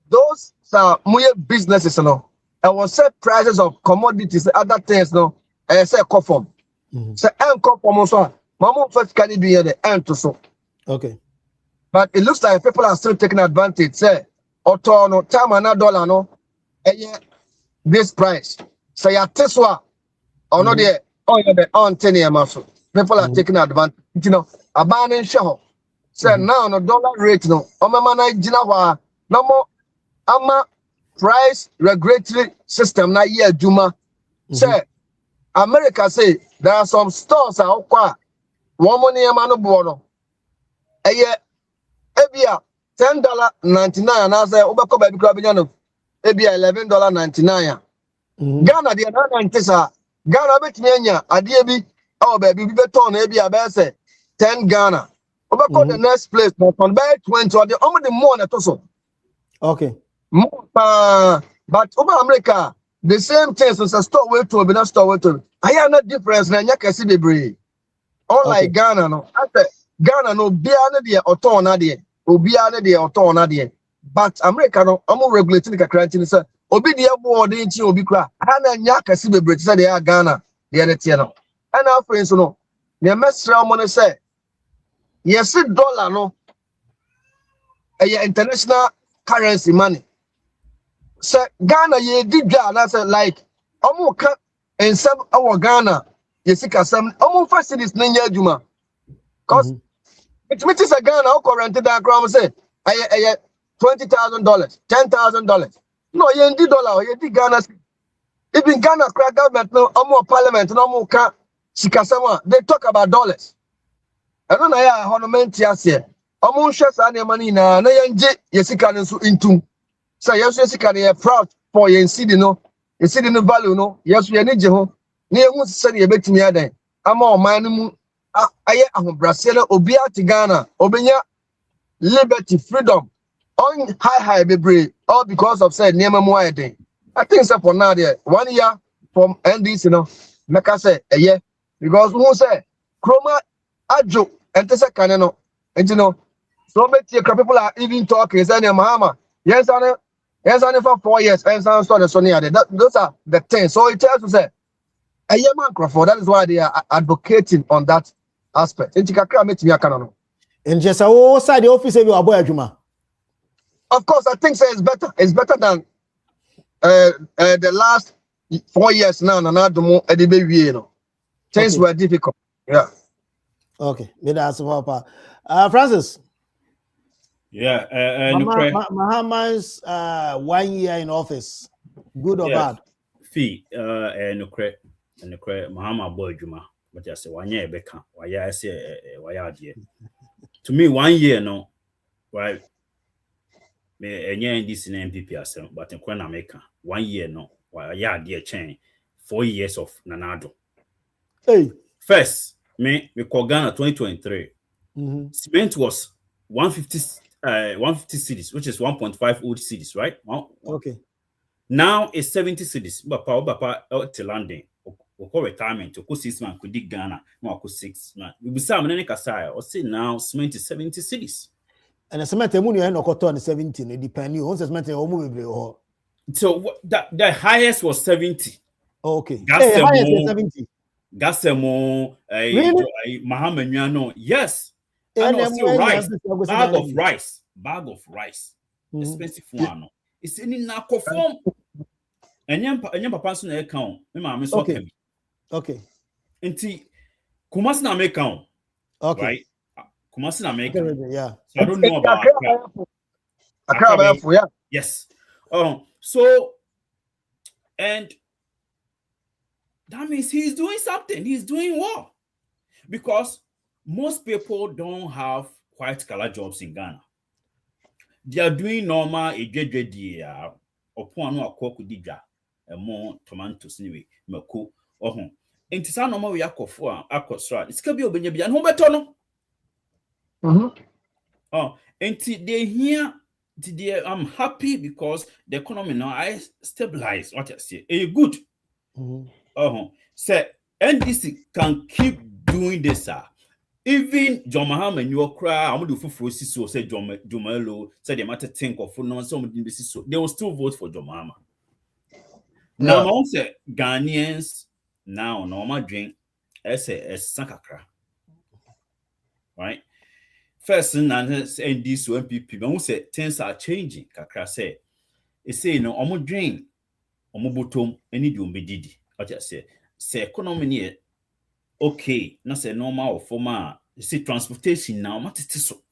those are more businesses, you know. I will set prices of commodities, other things, no. I say conform. So and conform also. Mama first can be the end to so. Okay. But it looks like people are still taking advantage. Say, auto no time and dollar no. This price. Say ya Tesla or not there. Oh yeah, the on 10 year muscle. People are taking advantage. You know, a ban in show. Say now no dollar rate no. Omama jina no more. Ama price regulatory system na year Juma. Say America say there are some stores out kwa. One money amano bono. Ebia $10.99 and I say Obako baby club ebia $11.99. Ghana the 90 sa Ghana bet nyanya adie bi oh baby be turn ebia be say 10 Ghana. Over the next place, but on by 20 or the only more than also. Okay. More, but over America, the same thing. So store way to be not store way to. I have no difference. Na nyaka si bebre. Unlike Ghana, no. After Ghana, no. Biana de auto na de. Obiana de auto na de. But America, no. Amo regulating the currency. So obi de abo de nchi obi kra. Ana nyaka si bebre. Say they are Ghana. They are the tiano. And our friends, no. The mesra money say. Yes, dollar no. International currency money. So Ghana ye did that like almost in some our Ghana yesika some almost facilities nenya juma. Cause it means a Ghana current that ground say $20,000, $10,000. No, ye ndi dollar ye di Ghana. Even Ghana government no almost parliament no more can sikasama. They talk about dollars. I don't know how ornament here. Almost shares any money na yenje yesika nso into. So yes, yesika they are proud for yen see no. You see the value no. Yes, we need ho. Ni ehun se dey betimi adan. Ama o man mu aye ahobrasele obi ati Ghana. Obenya liberty, freedom on high bebre all because of said name mu adan. I think so for now there 1 year from NDC no. Make I say a year because who say chroma ajo and tese kan no. And you know so many people are even talking say Mahama. Yes, and for 4 years, and some sort of Sonia. Those are the things. So it tells you say, a Yemen Crawford. That is why they are advocating on that aspect. And Chikakra meet me a canon. And just a side the office of your boy Juma. Of course, I think so. It's better. It's better than the last 4 years now. Things were difficult. Yeah. Okay. Me that's Papa. Francis. Yeah, Mahama's 1 year in office, good or bad? Fee, no credit, Mahama boy Juma, but I say 1 year become. Why I say, why are dear? To me, 1 year no, right? Me a year in this in MPP, but in Kwana America, 1 year no, why I dear chain 4 years of Nanado. Hey, first, me call Ghana 2023. Cement was 150 cities, which is 1.5 old cities, right? Okay. Now it's 70 cities. Bapa to landing. Or retirement. To 6 months could dig Ghana. No, 6 months. We be some many kasaya. Or say now cement is 70 cities. And the cement money and Okoto on 17. It depends. Once the cement or so the highest was 70. Okay. Hey, highest is 70. Gasemo, Really? Mahamanyano. Yes. And also rice. Bag of rice. Expensive one. It's in narco form. And yan papa so na account. Me ma me so can. Okay. Enti Kumasi na make count. Okay. Right? Kumasi na make count. Yeah. So I don't know about Accra. Yeah. Yes. So and that means he's doing something. He's doing well. Because most people don't have white collar jobs in Ghana. They are doing normal upon no akokudija more tomatoes anyway mako enti normal we akosua it's can be obenya bia no beto no enti they here today I'm happy because the economy now I stabilize what I say good say NDC can keep doing this even John Mahama and your cry, I'm going to for so say Jomelo said they matter think of no some so they will still vote for John Mahama. Now, I say Ghanaians now normal drink as Sankakra. Right? First, and this MPP, but who say things are changing. Kakra say, it say no, I'm drink, I'm bottom, any do be didi. What I say economy. Okay, not say normal or formal. You see transportation now, what is so?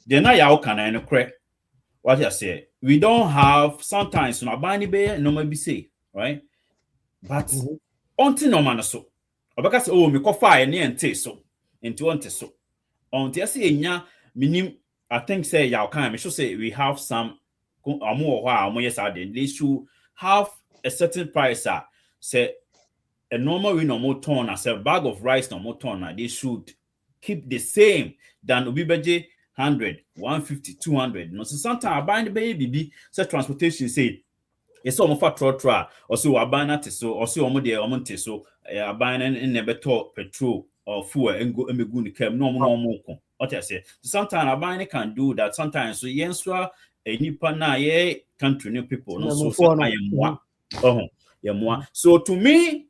Then I can I correct what I say. We don't have sometimes no bani be no maybe say right, but until no man so. Because oh me ko fire near and take so into on so. Until I say nya minim. I think say ya can me should say we have some more yes they should have a certain price say. A normal we no more ton as a bag of rice no more ton they should keep the same than Obi Beje 100, 150, 200. No, so sometimes buying the baby, say transportation say it's almost for trotra, or so I buy that so, or so almost so I buy and never talk petrol or fuel and go and be good to no more. What I say, sometimes I buy can do that. Sometimes so yenswa a nipa na ye country new people no so sometimes moi. Oh, yeah, moi. So to me,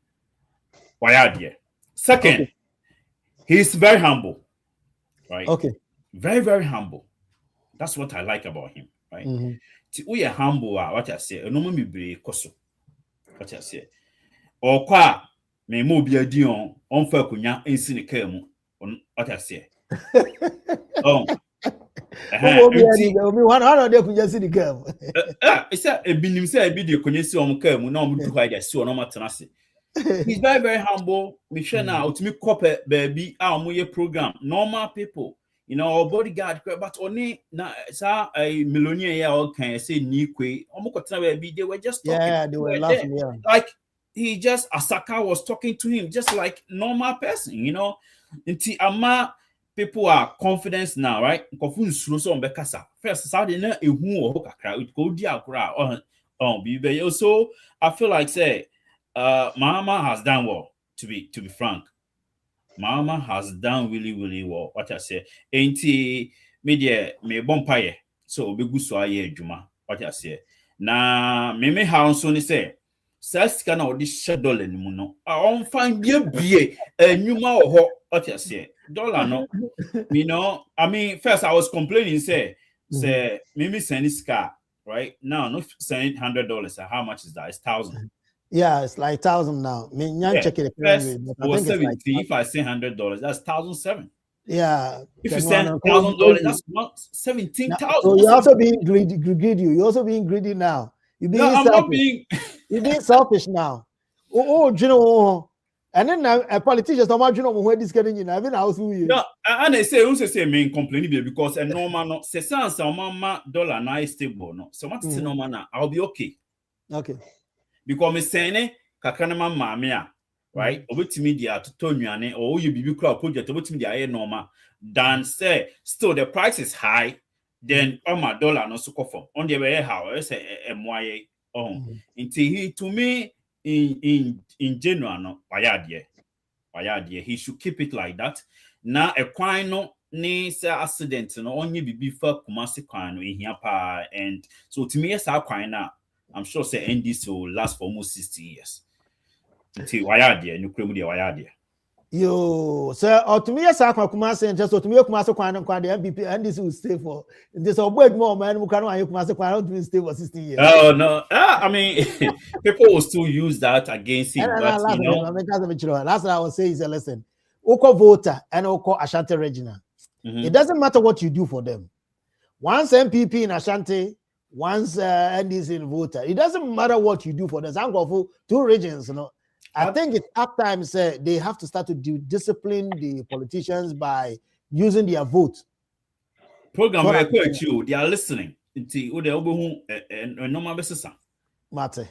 why are there? Second, he's very humble, right? Okay. Very, very humble. That's what I like about him, right? We are humble, what I say, no me be koso. What I say. Or kwa me mo bi adi on fa kunya ensi ne ka mu. What I say. Oh. It's a binim say bi de kunya si on ka mu na on du ha ja si on ma tena se. He's very, very humble. Me share na utimi kope baby a omoye program. Normal people. You know, bodyguard, but only na a millionaire yeah, okay, say Nikwe, they were just talking. Yeah, they were laughing. Yeah. Like he just Asaka was talking to him, just like normal person, you know. Until ama people are confident now, right? First, Saturday na ehu kakra, it go dia kra on so I feel like say Mama has done well, to be frank. Mama has done really, really well. What I say, ain't media me bompaye. So be good so aye juma. What I say. Na me how so ni say. Says can all this $1 ni muno. I on find be a nyuma ho. What I say. Dollar no. You know, I mean, first I was complaining say me send this car right now. No send $100. How much is that? It's 1,000. Yeah, it's like 1,000 now. I mean, check it. I think it's like, if I say $100, that's 1,007. Yeah. If you send $1,000, that's 17,000. So you're also being greedy. You're also being greedy now. You're being selfish. I'm not being. You're being selfish now. You know, and then a politician, so much you know where this getting in. I've been house with you. No, and they say, who say me complaining because a normal no, say sans mama dollar na is stable no. So what is normal now? I'll be okay. Okay. Because me saying kakanama mamia, right? Obetimi dia to tonuane or you bibi crowd project obetimi dia normal than say still the price is high, then my dollar no so for on the way how I say MYA until he to me in general no wayadie he should keep it like that. Now a kwine no ni say accident no only bibi fa kumasi kwan no ehia pa and so to me yes kwine na I'm sure say NDC will last for almost 60 years. Until wayadie, no kremu dia wayadie. Yo, sir, or to me, yes, I come say just to me, Kumasa Kwan and the MVP, NDC will stay for this or wait more man who can't Kumasa Kwan to stay for 60 years. Oh no, I mean, people will still use that against him. But, you know, that's what I would say is a lesson. Oko voter and Oko Ashanti Regina. It doesn't matter what you do for them. Once MPP in Ashanti, once NDC in voter, it doesn't matter what you do for them. For 2 regions, you know. I think it's at times they have to start to discipline the politicians by using their vote. Program you, they are listening. Normal business. Mate.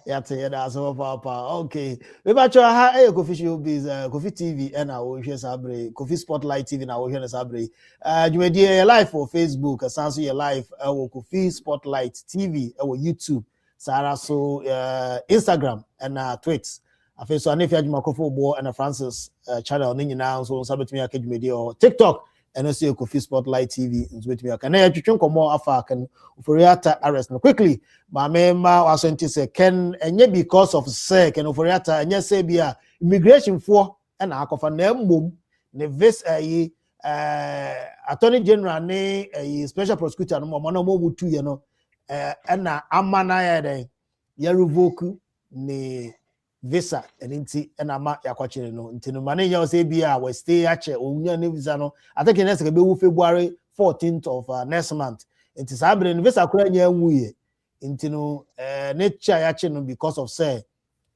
Yeah, that's all. Okay. We about to have Kofi Showbiz, Kofi TV, and our Sabre, Kofi Spotlight TV, and our Sabre. You may do your live for Facebook, Sansu your live, our Kofi Spotlight TV, our YouTube. Sarah so Instagram and tweets. I feel so if you have Makofo Bo and Francis channel ninja now so sabet me akaj media or TikTok and also Kofi Spotlight TV and with me can I twitch more afa can Ofori Atta arrest no quickly my member was say can enye because of say can Ofori Atta enye say bia immigration for and akofa na mbom ne vis attorney general ne special prosecutor no mo na mo butu ye no na amana ya den ya revoke ne visa enti na ama yakwachire no enti no mane ya say bia we stay ache onya ne visa no I think next be February 14th of next month enti sabre ne visa kura nya nwuye enti no ne cha yache no because of say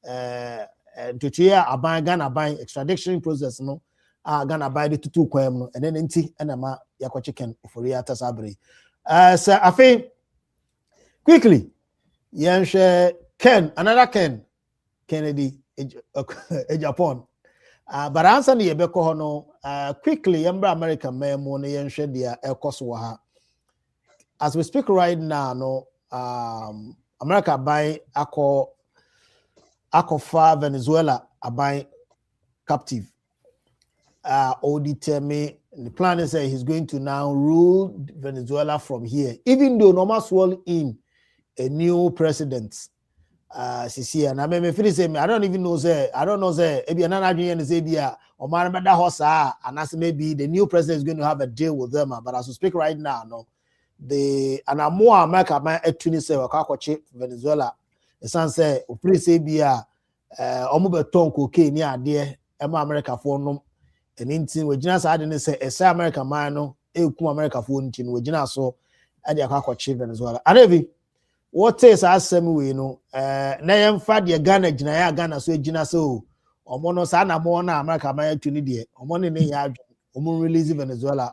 to tia aban Ghana aban extradition process no Ghana aban de tutu kwam no ene enti na ma yakwachiken Ofori Atta sabre so I think quickly Ken, another Kennedy in Japan. But answer the Yebeko no, quickly, Yambra American memo, Yen dia Akosua. As we speak right now, no, America buy Akofa Venezuela are buying captive. Determine the plan is that he's going to now rule Venezuela from here, even though normal swell in a new president. Sisi and I mean, I don't even know say I don't know say maybe another and say be or man better hosa and as maybe the new president is going to have a deal with them. But as we speak right now, no, and I'm more America man at Tunisia or Kakoche Venezuela. The son say pretty say be omubeton cocaine near there America for no and in we just didn't say a America man no America for in we just so and the Kakoche Venezuela. And every what is asem we no na yem fa de Ghana gina ya Ghana so gina so omo no sa na mo na America ma ya tuni de omo ne ne ya omo release Venezuela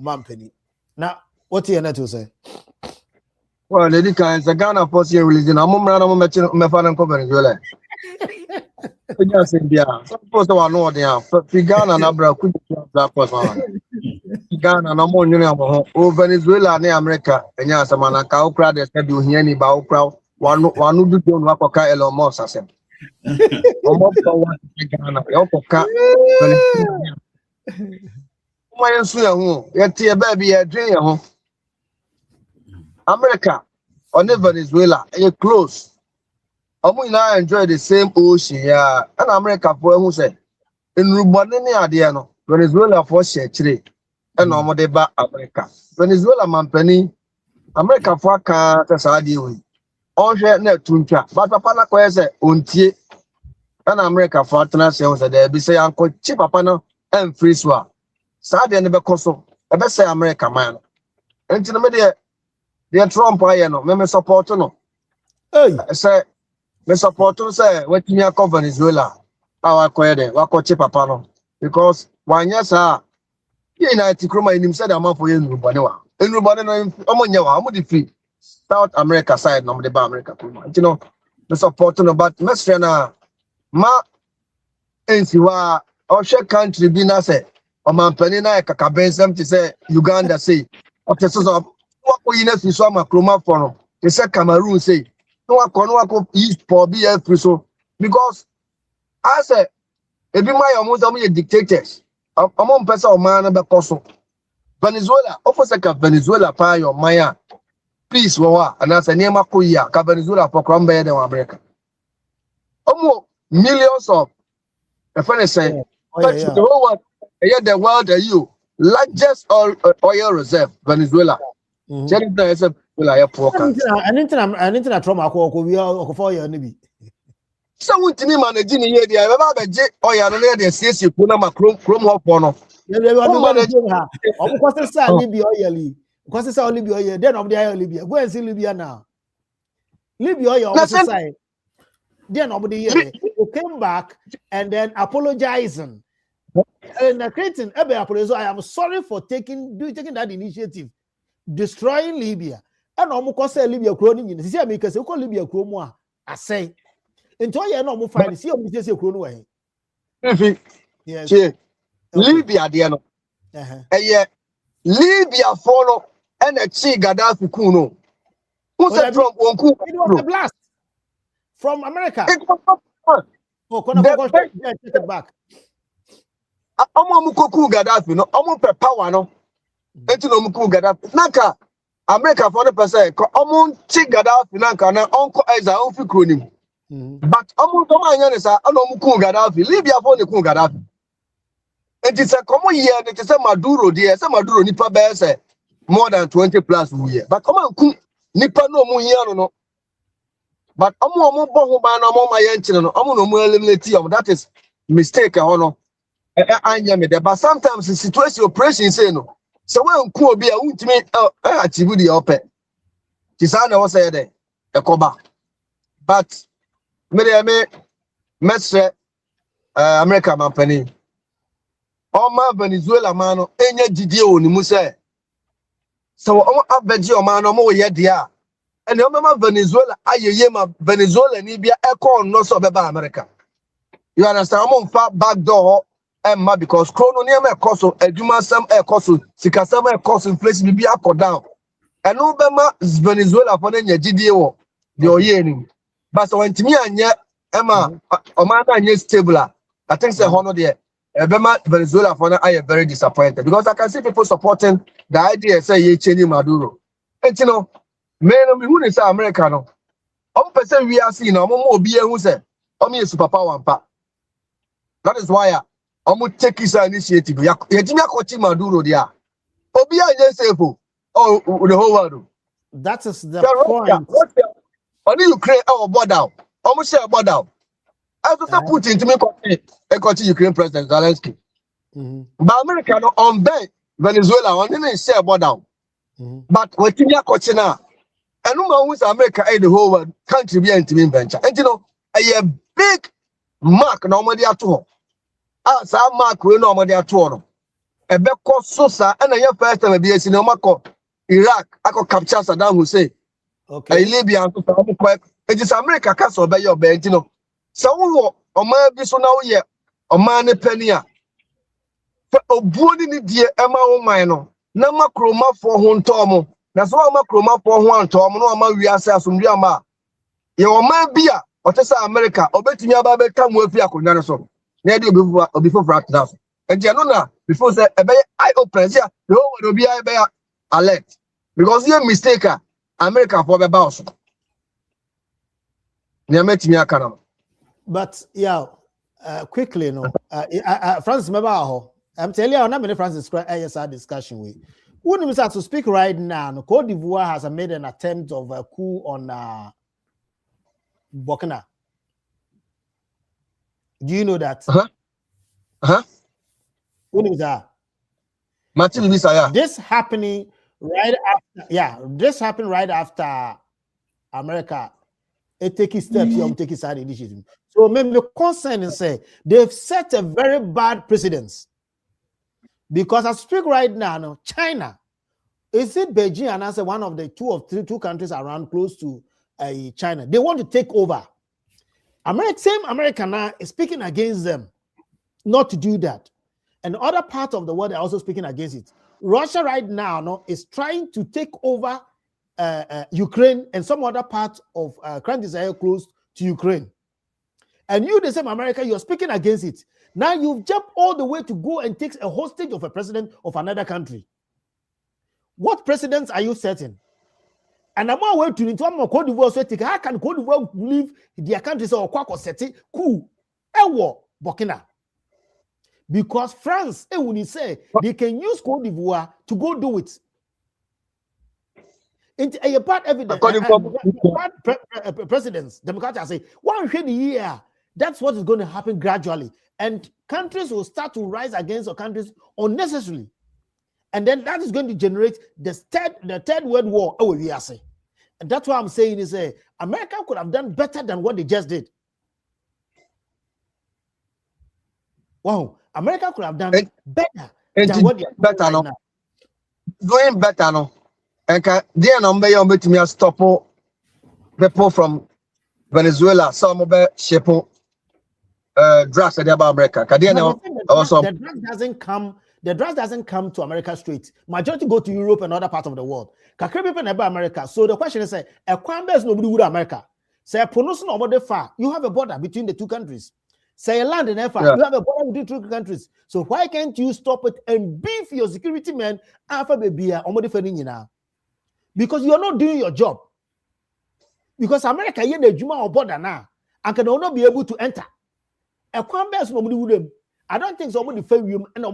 omo ampani na what you need to say. Well, lady can the Ghana force here releasing omo mra na mo me fa na ko Venezuela onya se bia suppose to no there fi Ghana na bra ku bra force ma Ghana na mo nyune amo o Venezuela na America enya asama na ka okra de se bi ohia ni ba okra wanu du don wakoka Elon Musk asem omo pa wa Ghana e okoka Venezuela mo yensu ya hu ye tie ba bi ye dwen ya hu America on Venezuela e close omo ina enjoy the same ocean ya and America for hu say enrubone ni ade no Venezuela for share chire and no de ba America Venezuela mampani America for aka tasadi we onhwe na tuntwa but papa na koye se ontie and America for atena se ho se de bi se anko chi papa no en free so sa de ne be koso e be se America man enti no me de Trump aye no me support no say me support no say wetimi akọ Venezuela awa koye de wakochi papa no because wanya sa United Kroma in him said I'm for you Nubanewa. In Nubanewa, Omonyawa, I'm with the South America side, no, the America. You know, the support no, but Mesfena Ma Ensiwa, or share country be na say, or man penina kakabensem to say Uganda say, after so what we need to so ma Kroma for no. They said Cameroon say, no one east for BF so because I say, if you my almost dictators. Among person man be koso Venezuela offer ka Venezuela pa your maya peace wa and as a name akoya ka Venezuela for crombe de America millions of the friend say the whole world the world you largest oil reserve Venezuela Venezuela ya poor anything trauma ko we for your nibi so we me manage ni here dey be ba beje oya no dey siesie ko na chrome hop no because say Libya oil because say only Libya oil then of the oil Libya go and see Libya now Libya oil also say then of the year they came back and then apologizing and creating apologize I am sorry for taking that initiative destroying Libya and almost say Libya croning see am because say Libya chrome I say into ye no mo fine see o say kuro no we yes Libya there no Libya follow and a chi Gaddafi ku no who said Trump won ku it was a blast from America take it back omo mu ku Gaddafi no omo pe power no enti no mu ku Gaddafi naka America for the person omo chi Gaddafi naka na onko Aiza on fi kuro ni but omo to man yan sa ana omo ku Gaddafi Libya for ne ku Gaddafi enti se komo year ne se Maduro there se Maduro nipa be se more than 20 plus year but omo ku nipa no omo hia no but omo bo ho ba na omo ma yan chine no omo no mo eliminate am that is mistake ho no anya me there but sometimes the situation operation say no so when ku obi a untimi achieve the ope ti sa na wo say there ekoba but me mesre America mampani Oma Venezuela mano enya jidie oni mu se so omo abeji o mano mo ye dia ene o ma Venezuela ayeye ma Venezuela ni bia eko no so beba America You understand? I'm on far back door and because chrono near my cost eduma some air cost sikasama air cost inflation be up or down. And no Venezuela for any GDO the oyening. But so when to me and yet Emma Omanda and stable. I think the honor there. Venezuela for now I am very disappointed because I can see people supporting the idea say ye changing Maduro. And you know, men who is Americano. Person we are seeing more be who say Omi is superpower and pa. That is why I'm take his initiative. Yajimia coaching Maduro there. Obia just say the whole world. That is the point. Only Ukraine our border. Almost share border. As to put into me continue Ukraine President Zelensky. But America no on bed Venezuela on didn't share border. But what you are coaching now, and no one America the whole world country be into venture. And you know, a big mark normally at all. As a mark we normally at all. A big cost Sosa and a first time be a Mako Iraq. I could capture Saddam Hussein. Okay. A Libya it is America castle by your bed, you know. So Oma bi so now ye Oma ne penny a obuoni ni die ema wo man no na makroma fo ho ntom na so makroma fo ho ntom no ama wiase asomdwe ama ye Oma bi a otesa America obetumi aba be ka mu afi akonwa no so na de obi fo frat na so enti no na before say ebe I open here the whole world obi ebe alert because you mistake America for be boss ne ametimi aka na. But yeah, quickly, no. Francis, I'm telling you, I'm not many Francis ASR discussion with. Wouldn't we start to speak right now? No, Cote d'Ivoire has made an attempt of a coup on Burkina. Do you know that? Wouldn't we start? Martin Visaya. This happening right after, this happened right after America. It take steps, you take side initiative. So maybe the concern is say they've set a very bad precedence. Because as I speak right now, China, is it Beijing and answer one of the two countries around close to China? They want to take over. Same America now is speaking against them not to do that. And other parts of the world are also speaking against it. Russia right now is trying to take over Ukraine and some other parts of countries are close to Ukraine. And you, the same America, you're speaking against it. Now you've jumped all the way to go and take a hostage of a president of another country. What precedents are you setting? And I'm aware to into Cote d'Ivoire. How can Cote d'Ivoire leave their country or Kwako Seti coup? Burkina. Because France, when you say they can use Cote d'Ivoire to go do it. A part evidence, presidents, Democrats say, one year, that's what is going to happen gradually. And countries will start to rise against the countries unnecessarily. And then that is going to generate the third world war. Oh, we are saying. And that's what I'm saying is America could have done better than what they just did. Wow, America could have done better than what they are doing right now. Doing better, no. And there number you bet me stop people from Venezuela, some of the ship drugs at America. The drugs doesn't come to America straight. Majority go to Europe and other parts of the world. People never America. So the question is a Kwambes nobody would America. Say a pronunciation over far. You have a border between the two countries. Say a land in effort, you have a border between two countries. So why can't you stop it and beef your security men after baby now? Because you are not doing your job. Because America here the Juma or border now and can not be able to enter. A Kwambes nobody would. I don't think somebody fail you and no.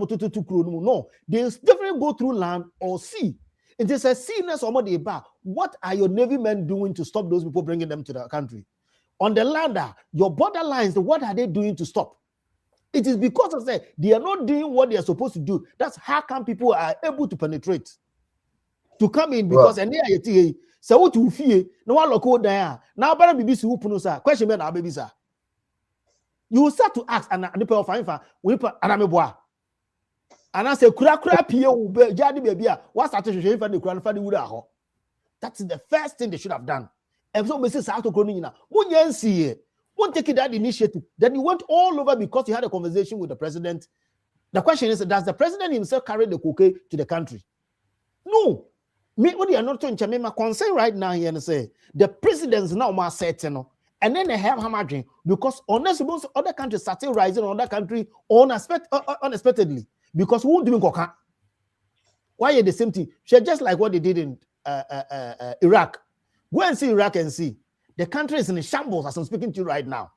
They definitely go through land or sea. It is a seaness somebody about what are your Navy men doing to stop those people bringing them to the country? On the land, your border lines, what are they doing to stop? It is because of that they are not doing what they are supposed to do. That's how come people are able to penetrate. To come in because and so what you fear no one local there. Now better be busy question me now baby sir. You will start to ask and the people fine we put anameboa. And I say kura pie ube jadi baby what start to show for the kura for the wood. That's the first thing they should have done. And so Mrs. Sato Kronina, Munyansi, won't take that initiative. Then you went all over because you had a conversation with the president. The question is, does the president himself carry the cocaine to the country? No. Me, what you are not talking my concern right now here and say the presidents now more certain, and then they have hammering because unless most other countries started rising on other country unexpectedly because who doing coca? Why are the same thing? Just like what they did in Iraq. Go and see Iraq and see the country is in shambles as I'm speaking to you right now.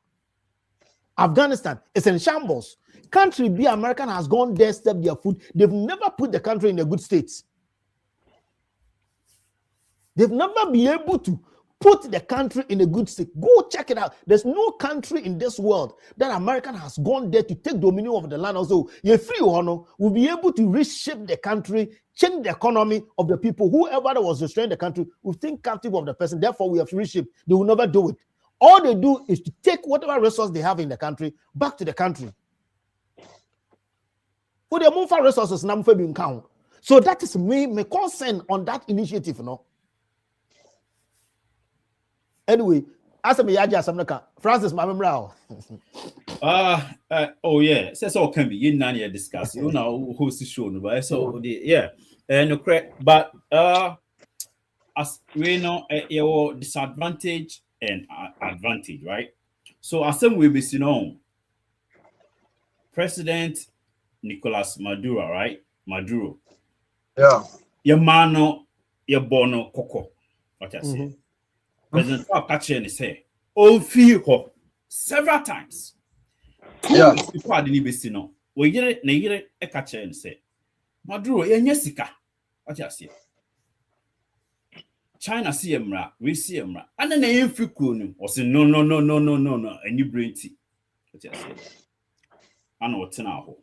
Afghanistan is in shambles. Country B, American has gone there, stepped their foot. They've never put the country in a good state. They've never been able to put the country in a good state. Go check it out. There's no country in this world that American has gone there to take dominion of the land. Also, you're free honor will be able to reshape the country, change the economy of the people. Whoever that was destroying the country will think captive of the person. Therefore, we have to reshape. They will never do it. All they do is to take whatever resource they have in the country back to the country. For the move for resources, now count. So that is my concern on that initiative, you know. Anyway, as a Yaja Francis Mamrao. Oh yeah, so can be in none discuss. You know who's the show, but so yeah, no correct. But as we know, your disadvantage and advantage, right? So as some will be seen President Nicolas Maduro, right? Maduro. Yeah. Your mano, your bono coco. What I say. President Trump catching his hair. Oh, feel several times. Yeah. People didn't even see no. We get it, a catcher and say, Maduro, Yesika. What I say. China see him, we see him, and then they ain't cool. Or say, no, and you bring tea. What I say. I know what's now.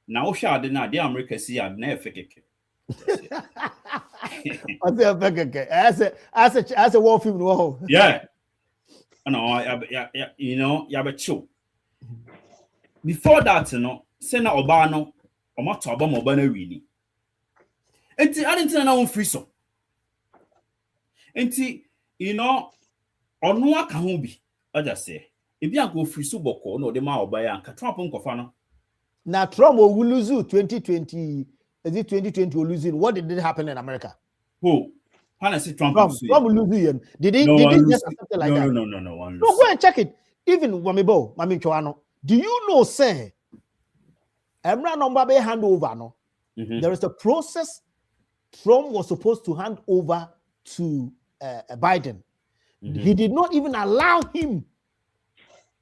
Now, shall the America see I'd never fake as a war film. Yeah. No, you know, you have a chill. Before that, you know, Sena Obano, or Mataba Mobana really. And I didn't know free so. And you know, or no can be, I just say, if you go free so boko, no, the Mao by Anka Trump on Kofano. Now, Trump will lose 2020. Is it 2020 or losing? What did happen in America? Who? How say Trump will lose? Did he just accept it like that? No. No, go and check it. Even Wamibo, Mami Choano. Do you know, say, Emra number be hand over, no? There is a process Trump was supposed to hand over to Biden. He did not even allow him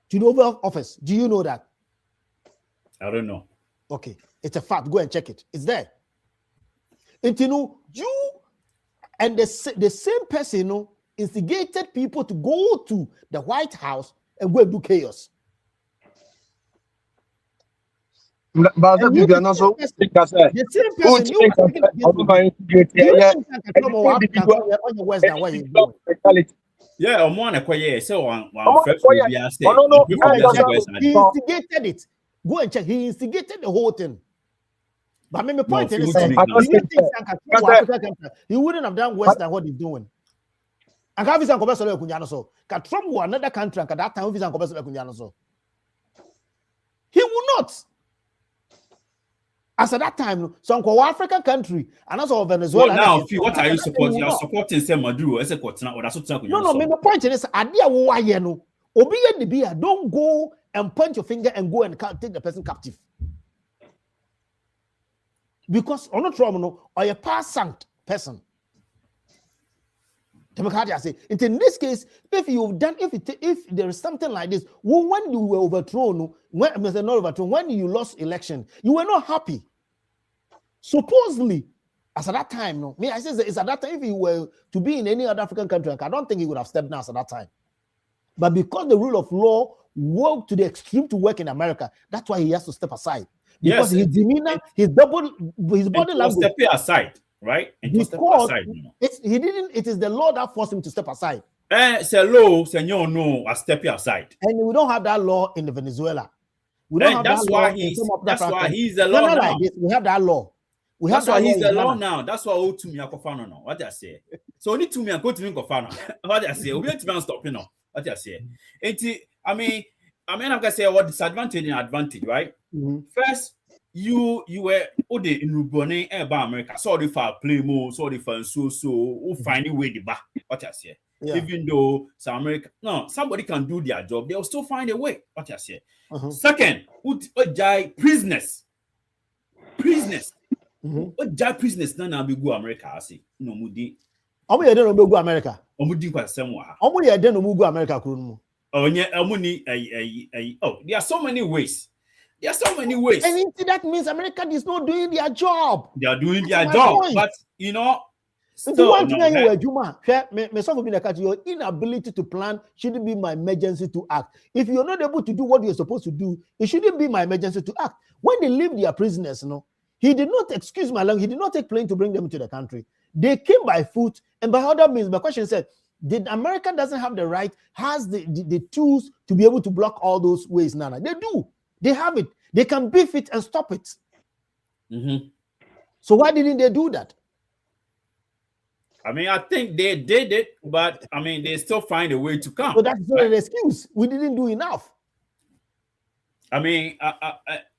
to take over office. Do you know that? I don't know. Okay, it's a fact. Go and check it. It's there. And you know, you and the same person, you know, instigated people to go to the White House and go and do chaos. But the are not so. The same person yeah, I'm one so on he instigated it. Go and check. He instigated the whole thing. But my point is, he wouldn't have done worse than what he's doing. And have his uncle so Trump will another country and at that time so he will not. As at that time, some African country and also Venezuela. Now, what are you supporting? You are supporting some Maduro as a continent or that's what no, my point is, don't go and point your finger and go and take the person captive. Because on a trauma, or a past person. Democratic say, in this case, if you've done, if there is something like this, when you were overthrown, when you lost election, you were not happy. Supposedly, as at that time, no, I say it's at that time. If he were to be in any other African country, I don't think he would have stepped down at that time. But because the rule of law worked to the extreme to work in America, that's why he has to step aside. Because his demeanor, his body language. Step aside, right? Because he didn't. It is the law that forced him to step aside. Say law, say no, I step aside. And we don't have that law in Venezuela. We don't have that's that why law. That's why he's the law now. Like this. We have that law. That's why he's the law now. That's why all to me Akofano now. What I say. So only to me and go to me Akofano. What I say. We have to stop, you know. What you say? I mean, I'm gonna say what disadvantage and advantage, right? First, you were in Rubone about America. Sorry for play more, sorry for so who find a way the back. What you say? Even though somebody can do their job, they'll still find a way. What you say? Second, prisoners. What jai prisoners now be go America? I say no mudi. Omo ye no go America. Omudi kwa semwa. Omo ye no go America kunu. Oh, there are so many ways. And that means America is not doing their job. They are doing their job, but still, your inability to plan shouldn't be my emergency to act. If you're not able to do what you're supposed to do, it shouldn't be my emergency to act. When they leave their prisoners, he did not, excuse my language, he did not take plane to bring them to the country. They came by foot, and by other means. My question said, did America doesn't have the right, has the tools to be able to block all those ways? Nana, they do. They have it. They can beef it and stop it. So why didn't they do that? I mean, I think they did it, but I mean, they still find a way to come. So that's not an excuse. We didn't do enough. I mean,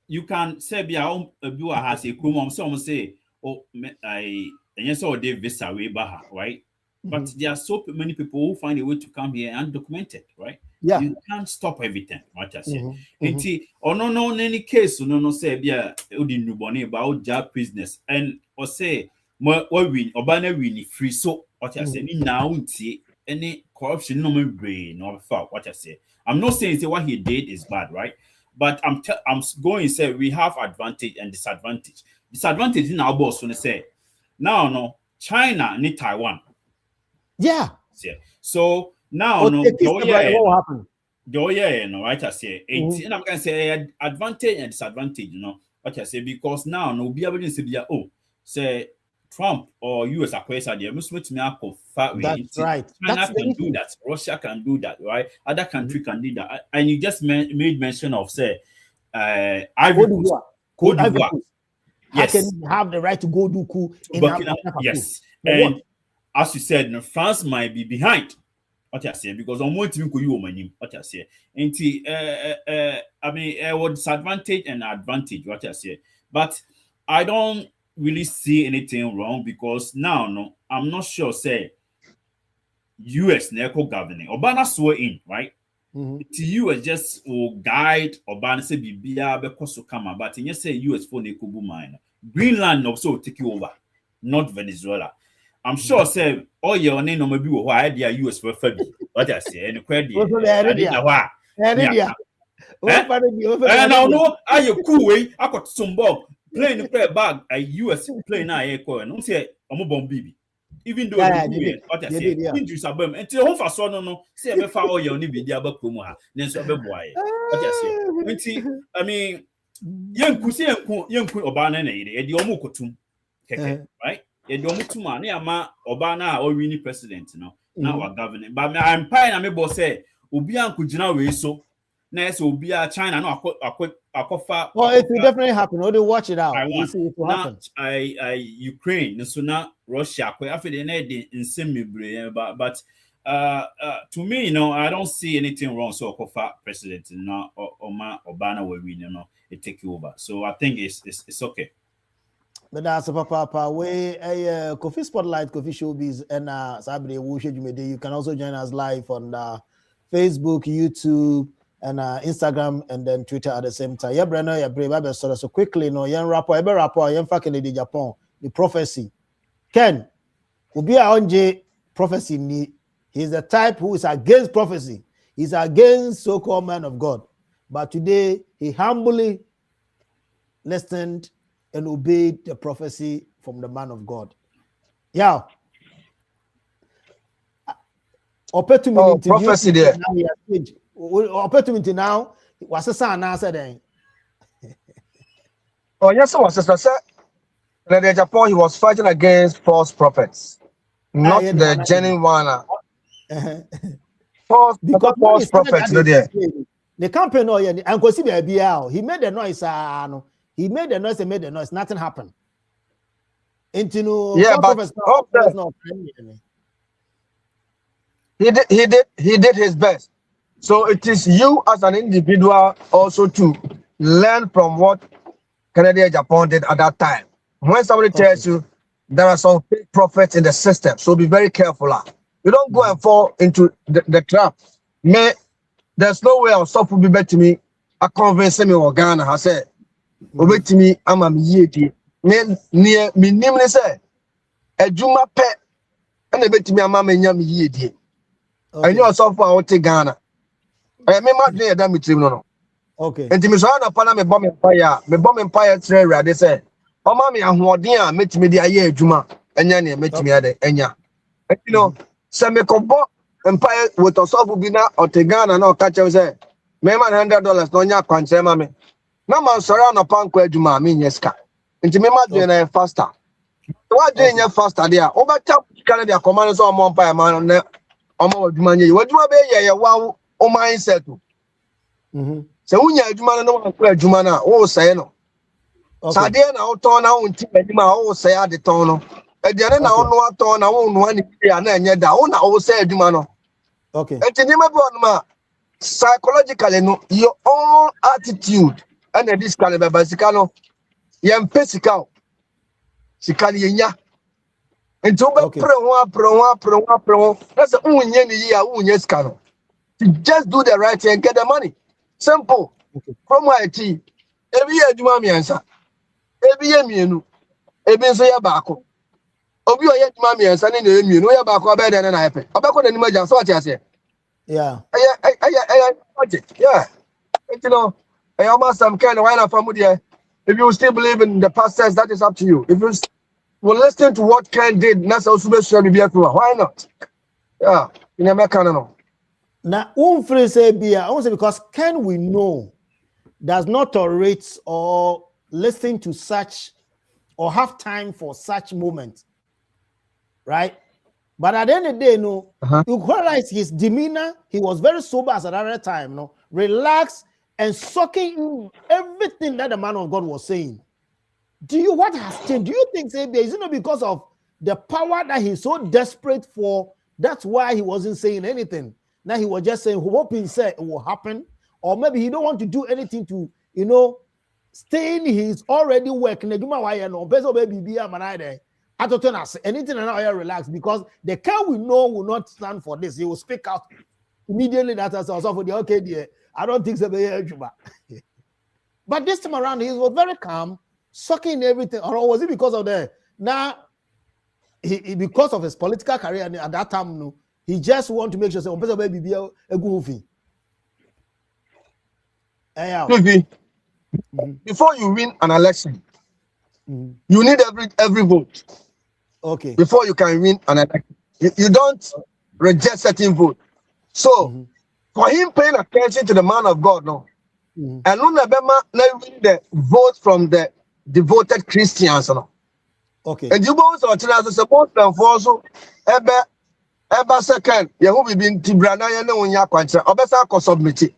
you can say, "Abua has a crew." Some say, "Oh, I saw the visa way back, right?" But there are so many people who find a way to come here and document it, right? Yeah, you can't stop everything. What I say, no, in any case, no, say, Udin Nuboni about job business, and or say, what win or banner win free. So what I say now, any corruption, no more brain or fault. What I say, I'm not saying what he did is bad, right? But I'm going to say we have advantage and disadvantage. Disadvantage in our boss when they say now, China need Taiwan. Yeah. So now, what happened? Right? I say, and I'm gonna say advantage and disadvantage, what I say, because now no be able to say, say Trump or US acquire the Muslim. That's right. China can do that. Russia can do that, right? Other country can do that. And you just made mention of say, Cote d'Ivoire. Yes. How can you have the right to go do coup in Burkina Faso? Yes, and as you said, France might be behind. What I say, because on one team could you what I say. And I mean, what disadvantage and advantage, what I say. But I don't really see anything wrong because now, I'm not sure, say, US Neko governing. Obama swore in, right? The US just will guide Obama say, Bibia, because to come, but in you say US for Neko Bumine. Greenland also take you over, not Venezuela. I'm sure, say, oh, your name no maybe why they are US for Fabi. What I say, and credit. And now, no, are you cool way? I got some Bob playing the play bag, a US plane. I echo and don't say, I'm a bomb baby. Even though what I say, injuries are burn until home for son, no, say, I found all your need the other Kuma, then so boy. What I say, I mean, young Kusi and young Obana, and the Omokotum, right? Obana or winning president, now we're governing. But I'm paying a boss say, Ubian Kujina way so. Next will be China. No, well, it will definitely happen. Or they watch it out. You see it will happen. Ukraine, so now Russia. After the net in semi, but to me, I don't see anything wrong. So Kofa president, Obama will win, it take over. So I think it's okay. But that's a papa way a coffee spotlight, coffee showbiz, and Saturday you can also join us live on Facebook, YouTube, and Instagram, and then Twitter at the same time. Yeah, Brenner, yeah, brave. So quickly, young rapper, young fucking in Japan, the prophecy. Ken, will be our own prophecy. He's the type who is against prophecy. He's against so-called man of God. But today, he humbly listened and obeyed the prophecy from the man of God. Yeah. Opportunity prophecy there. Opportunity now. What's the son now said? Oh, yes, was sir. In Japan, he was fighting against false prophets, not the genuine one. False prophets, no there. The company, and go see the he made the noise. He made the noise and made the noise. Nothing happened. Yeah, but He did his best. So it is you as an individual also to learn from what Kennedy Japan did at that time. When somebody tells you there are some fake prophets in the system, so be very careful. You don't go and fall into the trap. There's no way I'll stop be better to me. I convince me or Ghana. I said, "Obey to me, I'm a yeti." Near me, namely say, a Juma pet, and a bit to me, I'm a yam yeti. I know so far out to Ghana. I may not do a damn no. Okay. And Timisana Pana me bomb empire trade. They say, "Oh, mammy, I'm what dear, met me the aye Juma, and Yanni met me at the Enya." You know, some combo empire with a soft bina or Tegana no catch us say, "Mayman $100 no ya can't say, mammy." No man surround upon Quajuma, mean yes, car. And Timima doing a faster. What doing your faster there? Over top Canada commanders on Mompire man on there. What do you be? Wow, oh, my settle. So when you are no one clear Jumana, oh, say no. Sadiana, oh, turn out until oh, say at the tono. At the end, I don't know what turn, I won't want to be an end down. I will say Jumano. Okay. And to psychologically, no, your own attitude and this kind of basicano, yam pesical. Sikanya. And to pro. That's a year, just do the right thing and get the money. Simple. From my tea. Every year, you want me answer. Every year, me, every say bako. Obi oye juma mi ensa ni na emi no ya bako abeda na na epe. Obeko na ni maja so what you say? Yeah. Yeah. You know, I almost some kind of wine from there. If you still believe in the pastors, that is up to you. If you will listen to what Ken did, that's also why not? Yeah, in America, no. Now, because can we know does not tolerate or listen to such or have time for such moments, right? But at the end of the day, you realize his demeanor, he was very sober at that time, relaxed and soaking in everything that the man of God was saying. What has changed? Do you think, is it because of the power that he's so desperate for? That's why he wasn't saying anything. Now he was just saying, hoping it will happen, or maybe he don't want to do anything to, stay in his already work. Anything and now relax because the can we know will not stand for this. He will speak out immediately. That as also for the okay, dear. I don't think so. But this time around, he was very calm, sucking everything. Or was it because of because of his political career at that time? He just want to make sure baby be a goofy. Before you win an election, you need every vote. Okay. Before you can win an election, you don't reject certain vote. So for him paying attention to the man of God, and win the vote from the devoted Christians, Okay. And you both are to support them for also ever second. You be been Tibrana, you know, when you're quite Obesa submit it.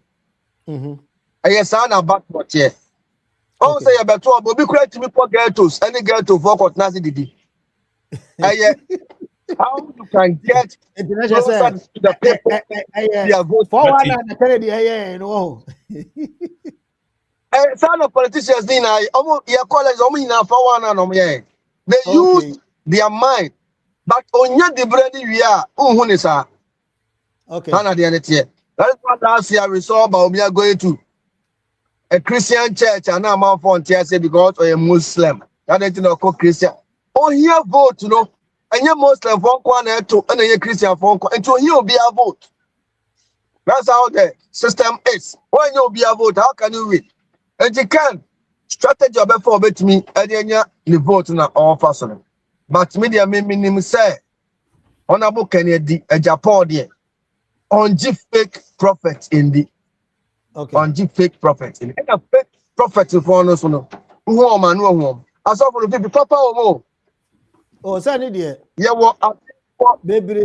Yes, I know about what here. Oh, say about 12, but be correct to me for girls, any girl to vote or Nazi did. How you can get closer to the people? For one and Kennedy, Some of politicians, your colleagues, they use their mind, but on your debredi we are unhunisa. Okay. That's what last year we saw about we are going to a Christian church and now man for say because of a Muslim. That ain't no Christian. Oh, here vote, and you're Muslim for one to and you're Christian for one, and to you be a vote. That's how the system is. When you be a vote, how can you win? And you can strategy before bet me and then you vote na all person. But media minimum say honorable Kennedy a Japan there on G fake prophets in the on G fake prophets in the fake prophets for us no woman as of the people papa or oh sani there yeah what baby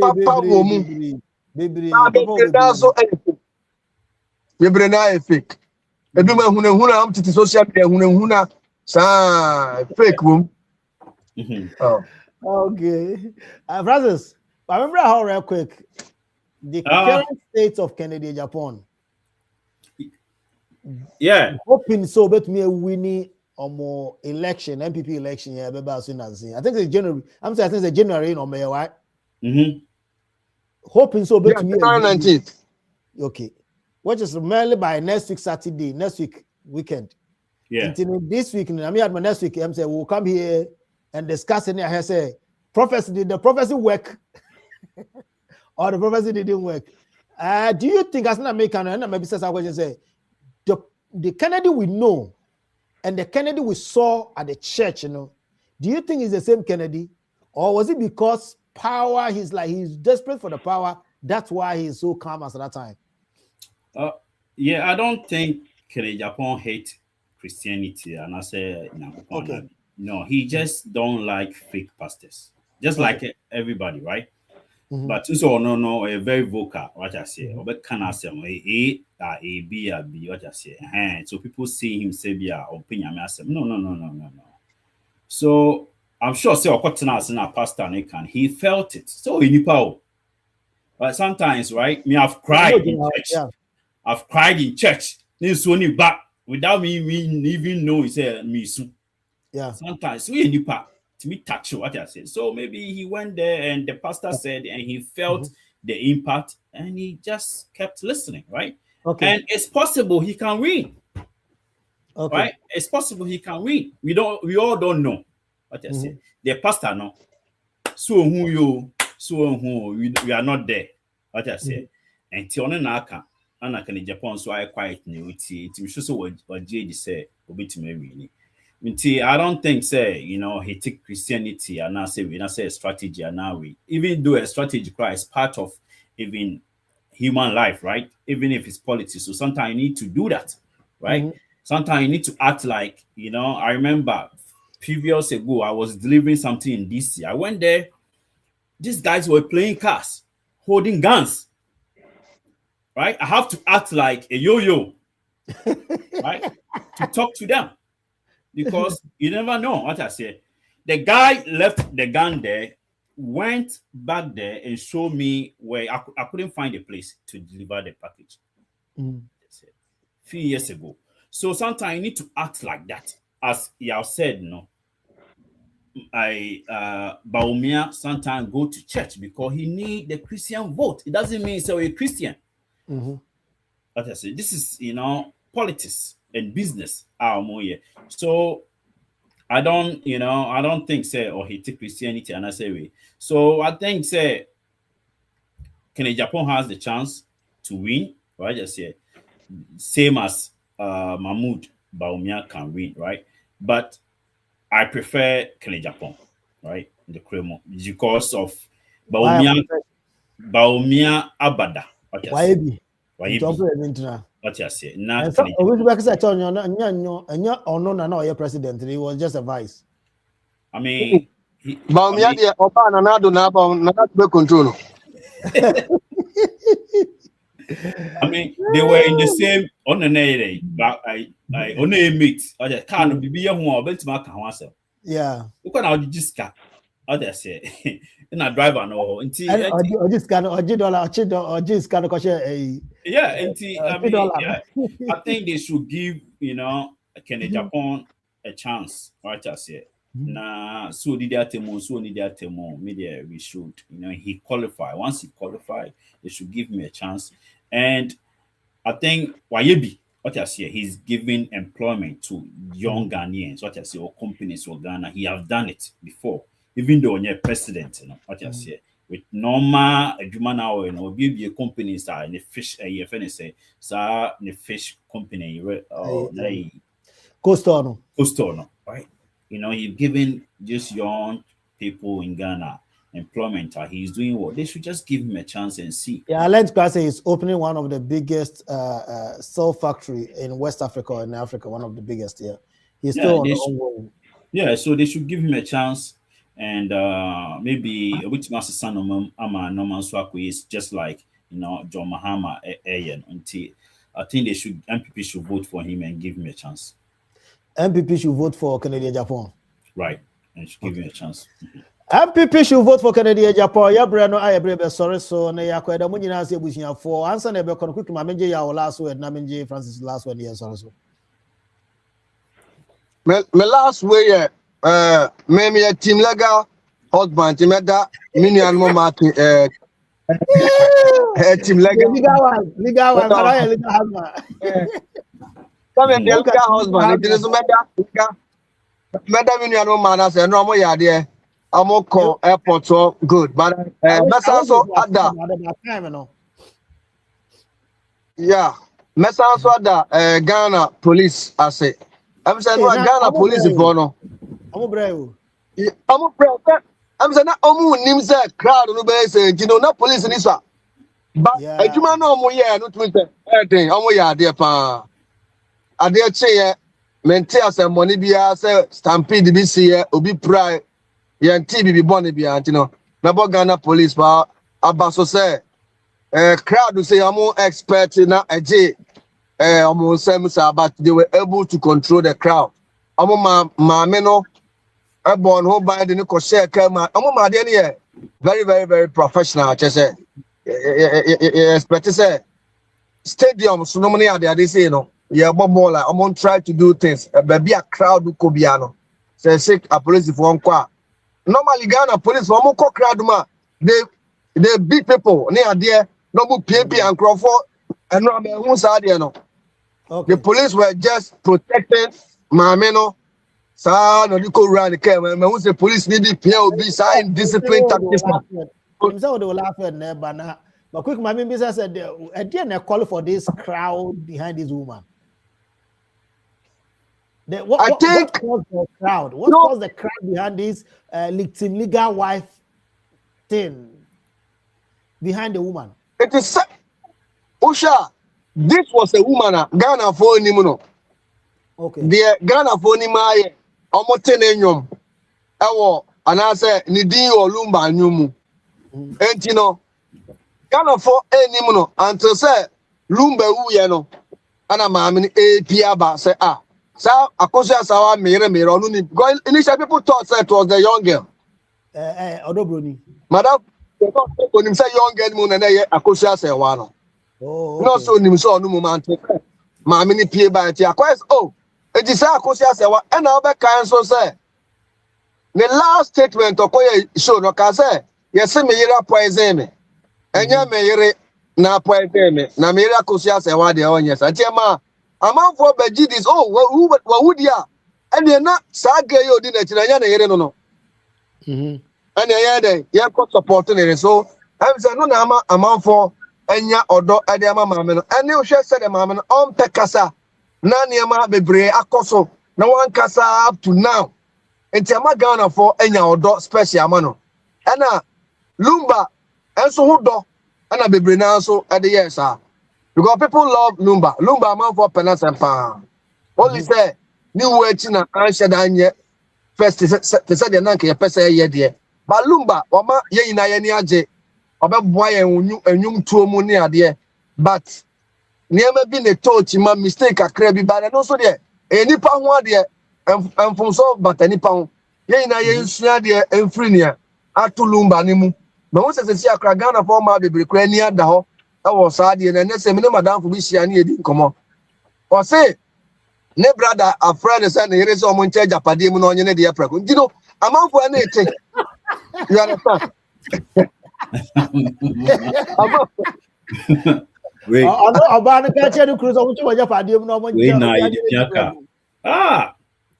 fake ebi ma huna am titi social media huna sa fake room. Okay. Francis, I remember how real quick the current state of Kennedy Japan. Yeah. Hoping so, but me winning or more election, MPP election, yeah, I think it's January. I'm saying I think it's January or May, right? Hoping so, but me 19th. Okay, which is mainly by next week Saturday, next week weekend. Yeah. Until this week, I mean, next week, I'm saying we'll come here and discuss it. I say, prophecy, did the prophecy work? Or the prophecy didn't work? Do you think as an American, and maybe says I question say the Kennedy we know and the Kennedy we saw at the church, do you think it's the same Kennedy? Or was it because power, he's desperate for the power, that's why he's so calm as at that time? Yeah, I don't think Kennedy Japan hate Christianity, and I say okay. No, he just don't like fake pastors, just like everybody, right? But so no, very vocal. What I say, but can I say A B what I say? So people see him say be opinion. I say no. So I'm sure say a pastor he felt it. So in power. But sometimes, right? Me, I've cried in church. Yeah. I've cried in church. This one back without me even know he said me soon. Yeah. Sometimes we in part to me touch what I said. So maybe he went there and the pastor said and he felt the impact and he just kept listening, right? Okay. And it's possible he can win. Okay. Right? It's possible he can win. We all don't know what I said. The pastor no. So who we are not there. What I say. And Tiona Naka, Anna can Japan, so I quiet newty. To show so what JD said, obey I don't think say he take Christianity and now say we not say a strategy and now we even do a strategy is part of even human life, right? Even if it's politics. So sometimes you need to do that, right? Sometimes you need to act like I remember previous ago I was delivering something in DC. I went there. These guys were playing cards, holding guns. Right? I have to act like a yo-yo, right? To talk to them. Because you never know what I say. The guy left the gun there, went back there and showed me where I couldn't find a place to deliver the package. That's it. Few years ago. So sometimes you need to act like that. As you have said, Baumia sometimes go to church because he need the Christian vote. It doesn't mean so a Christian. But I say this is politics and business. So I don't think say he take Christianity and I say we. So I think say Kennedy Japan has the chance to win, right? Just say same as Mahmoud Baumia can win, right? But I prefer Kennedy Japan, right? The Kremo because of Baumia Abada. Why be? What you say? Not president. He was just a vice. I mean, control. I mean, they were in the same on the day, but I on a meet or the car no be a one bent my can. Yeah. Look at how you just car. Other say in a driver no until or just kind of or just kind of yeah, I think they should give Kennedy Japan a chance, right? I say. Nah, so did that media we should, he qualify. Once he qualified, they should give me a chance. And I think Wayebi, what I say, he's giving employment to young Ghanaians, what I say, or companies for Ghana. He have done it before, even though you're president, what I say. With normal now, be a companies are in the fish say the fish company Costono, right? He's giving just young people in Ghana employment. He's doing what they should just give him a chance and see. Yeah, Alent Kwase is opening one of the biggest cell factory in West Africa or in Africa, one of the biggest. Yeah, he's still ongoing. Yeah, so they should give him a chance. And maybe which master son of Ama Norman Swakwe is just like John Mahama until I think MPP should vote for him and give him a chance. MPP should vote for Kennedy Japan. Right, and should give him a chance. MPP should vote for Kennedy Japan. Ya brano ayebrebe sorry so na yakweda mu nyina ase busuya for answer na be kono quick ma menje ya last word na menje Francis last word yes sorry so. My last way me team legal husband team that mini animal market team legal legal one legal husband. Come and legal husband it is meda mini animal man say no mo ya de amo ko airport so good but mesa so ada yeah mesa so ada Ghana police ase I'm saying no Ghana police for no amo bravo amo bravo I'm saying na omu nim say crowd no be say you know na police ni so but adwuma na omo ye no tumi say everything omo ya de pa ade che mente asem money bia say stampede bi see obi pry yan TV bi born bia antino na bo Ghana police pa abaso say crowd say omo expert na eje omo say but they were able to control the crowd omo ma no born who by the ko share kama omo ma de ne very professional che say expect say stadium so no money ade say no yeah ball like I'm try to do things baby a crowd ko bia no say sick a police for nkwa normally Ghana police for mo crowd ma they beat people near there no mo PMP and Crawford and no me who say there no the police were just protecting mama no sa no di ko run the me who say police need to pay obi sign discipline tactics no so they will laugh at neighbor na but quick my business said they call for this crowd behind this woman. What caused the crowd? What caused the crowd behind this legal wife thing behind the woman? It is Usha. This was a woman Ghana for him. Okay. The Ghana for him. I omotenenyom. Ewo anase nidi olumba nyumu. Enti no Ghana for him no until say lumba uye no. Ana maamini piaba say sa Akosua sawa mere onuni because initially people thought that it was the young girl. Odobroni. Madam, they thought when him say young girl mo na ye Akosua Serwah no. Oh. Okay. No so nim so no moment. Maami ni pie ba ti Akosua it is Akosua Serwah and now be kan so say the last statement okoye show no ka say yes me yira poison me. Enya me yire na poison me. Na me yira Akosua Serwah de onye sa tiema amount for Bejidis who would ya and you're not saga yo din na yere no and yeah got supporting it so I'm saying no amount for enya odo adiama mama no and you share said mama no on pekasa na niama bebre akoso na wan kasa up to now enti ama Ghana for enya odo special amano and lumba enso hu do and bebre na so ade yes because people love Lumba. Lumba man for penance and pound. Only say new word na answer danye first they said the nanke your person ye dear. But Lumba, Oma ye na ye ni aje. Oba boy enyum tuo mu ni ade. But near me been a touch ma mistake akra bi but no so there. Nipa ho ade enfum so but nipa ho. Ye na ye nsua de enfri nia atu Lumba ni mu. But won say akra Ghana for ma bebre kra ni ada ho. I was sad and say me madam for be share ni edi nkomo o say ne brother a friend say na here so mo nche japade mu na onye ne de preko nti no amanfo na ete you understand wait oba na ka che ni kru so mo nche japade mu na mo nche na edi piaka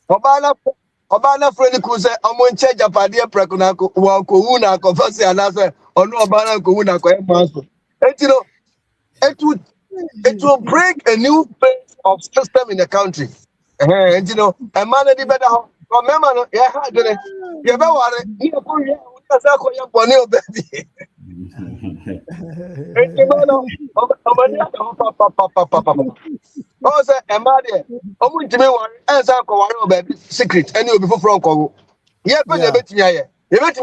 oba na friend ku say o mo nche japade preko na ko wa ko hu na ko fa say ana say onu oba na ko hu na ko e maso enti no it will break a new phase of system in the country. And you know, a man is better. Remember, yeah, you ever worry? You know, baby. Oh, say, a man, I'm going to be one answer for baby secret, and you'll be from Congo. Yeah, but you bet me, you bet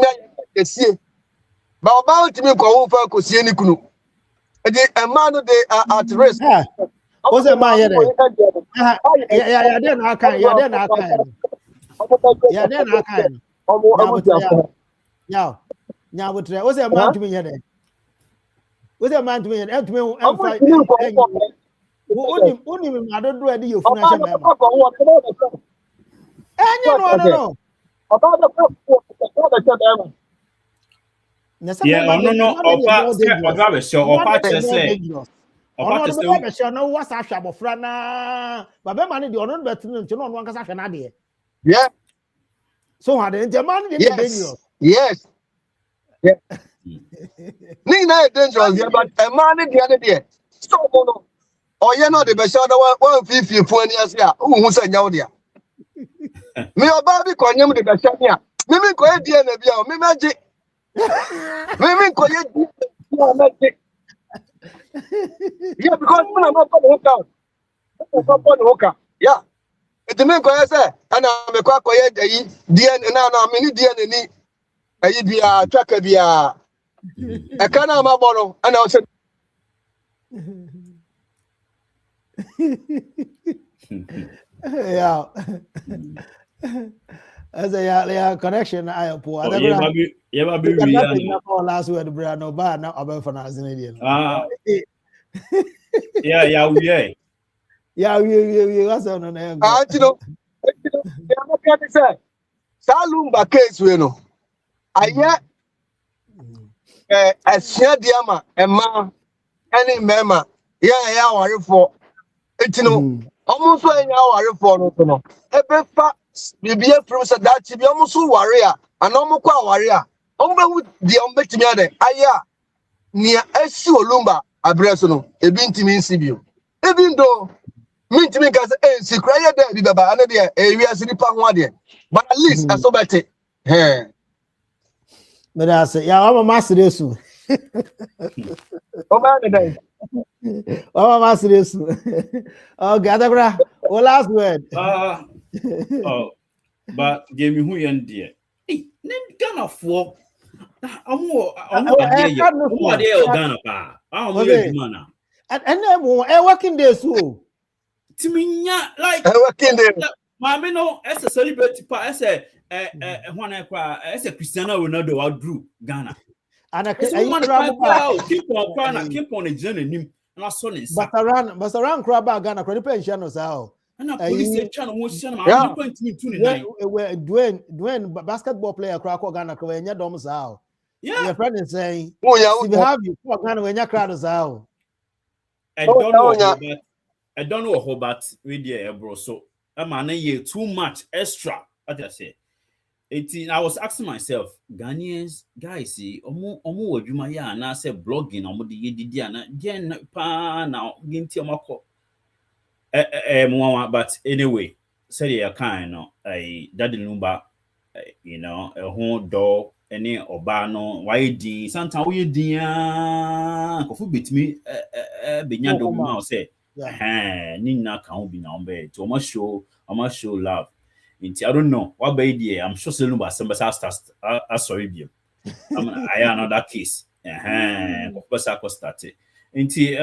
me, see. But about me, go over to see any kunu. A man they are at risk. What's a man here? Yeah, then I can. Now with the what's a man to me here? What's a man to me? And to me, and fight. Only I don't do any of financial member. No. Yeah, no. Opa, so Opa just say. Opa say no what's a shop of frana. But be money the ono better no no one kasa hwe na de. Yeah. So how the man dey dangerous. Yes. Yeah. Nina dangerous, yeah, but a man the other day. So no. Oh, you know the best other 150 for any years here. Who say nyawo dia? Me oba bi konyem the best here. Me ko e die na bia, me maji. Me ko ye dia maji. Yeah, because when I'm not going to hook out. Yeah. It means I say, and I'm a quack, DNA, now, mini DNA, I be a tracker, be a can't have my bottle, and I said, yeah. As a connection, I poor. Last word, brand no bad now about for us in Yeah, we was on an you know, Salumba case, you know. I yet a share diama, a man, any member, yeah, worry for it, you know, almost when you worry for no. A be a professor that you be almost warrior, and almost warrior. With the umbetimiade, aya near Esu Olumba, Abresono, a binti mean Sibu. Even though Mint me can say, cry there, the Baba, and there, we are sleeping one day. But at least I saw better. But I say, yeah, I'm a master this. Oh, man, oh, master this. Oh, Gadabra, oh, last word. Oh, but give me who you and dear. Hey, name Ghana for. I'm more Ghana pa. I'm more and then working there so. Timinya like working there. Mami no as a celebrity pa as a one as a Cristiano Ronaldo outdrew Ghana. And I keep on a journey and I saw it. But around crab Ghana credit pension or so. And a police channel was Dwayne basketball player crack Ghana when your doms out. Yeah, your friend is saying, oh, yeah, have you Ghana when your crowd is out. I don't know Hobart with the bro. So I'm an too much extra. What I say. I was asking myself, Ghanaians, guys, see, omo wadwuma and I said blogging, omo di na gen pa na ginti omako. But anyway, said you kind no, daddy number, you know, a home door, any obano, why di, sometimes we di kofu bit me, benyando ma say. Nina can't be now bed to almost show love. I don't know what baby. I'm sure some sorry, I another case. I started. See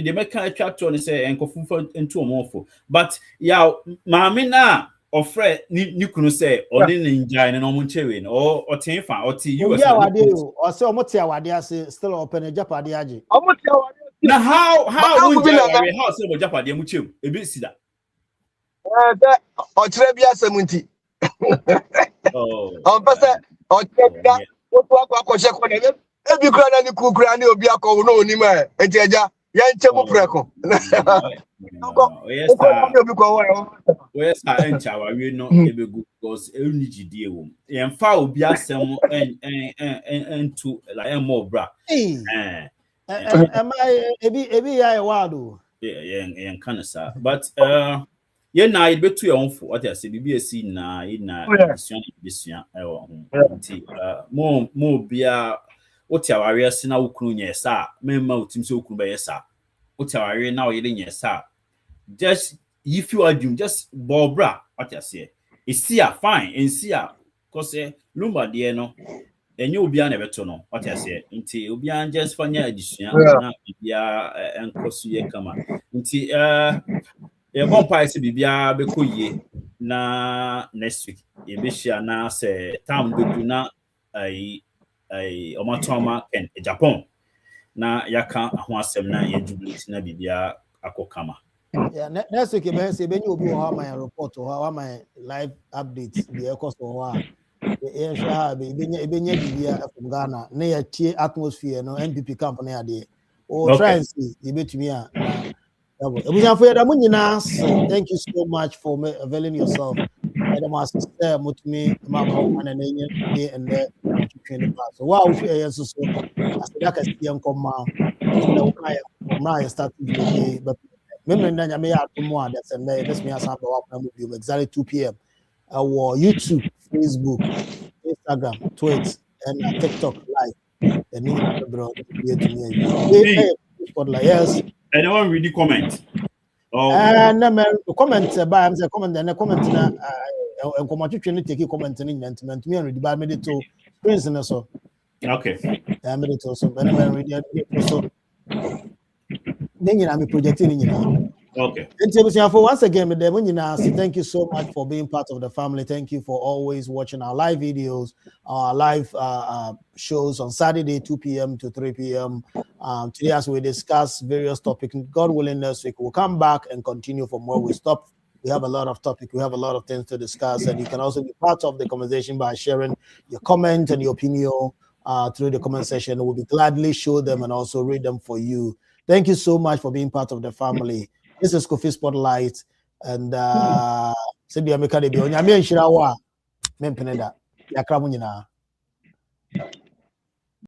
the make a chat on say and go into a morpho. But yeah, Mamina or Fred, you couldn't say or didn't enjoy an omunchewin or Tinfa or T. You or so much. Still open a Japadi. Now how would you house of Japan muchu? A bit see that. Or Trebia Semunti. Oh, Pastor, or Trebia, what every grand and cook granny will be a call no Nima, and Jaja, Yan Chemo Preco. Where's I enter? I will not able good because only GD. And foul be a some and to like more bra. Am I a wild? Yeah, kind of sad. But yeah, now it be too young for what I say. BBC na this year. More be a what your area sina ukunu yesa. Memma utim so ukunu yesa. What your area now yedin yesa. Just if you are doing just bobra what I say. It's here fine and see cause lumba de no. And you will be an no, what I say, until you'll be an just for near edition, and cross ye come until a vampire be because ye na next week. Ye be sure now say, Tom do not Omatoma Ken Japan. Na yaka ho asem na ye jubilate na bibia akokama. Yeah, next week ben say ben you obi how my report or how my live updates the cost or yeah sure ebenya bibia from Ghana na ya tie atmosphere no MPP camp na ya de o try and see you betumi a na ebusanfo ya da mo nyina thank you so much for availing yourself and my sister mutumi mama na nenye de and the twetwe pa so wow share yes so as that can see nkoma so na ukaya na start to but remember na nyame ya atomo a that's and best me asamba wa kwa mu exactly 2 p.m. Our YouTube, Facebook, Instagram, Twitter, and TikTok live. And you bro, here to me. Yes. Anyone read the comment? Oh. And comment by I'm comment and comment na and come to take comment in and me read by me to screens and so. Okay. I made it also. When I read it so. Then I'm projecting. Okay. Once again, thank you so much for being part of the family. Thank you for always watching our live videos, our live shows on Saturday, 2 p.m. to 3 p.m. Today, as we discuss various topics, God willing, next week we'll come back and continue from where we stopped. We have a lot of topics. We have a lot of things to discuss, and you can also be part of the conversation by sharing your comment and your opinion through the comment section. We'll be gladly show them and also read them for you. Thank you so much for being part of the family. This is Kofi Spotlight, and Sidi America de Bionya, me and Shirawa, Mempeneda, Yakramunina.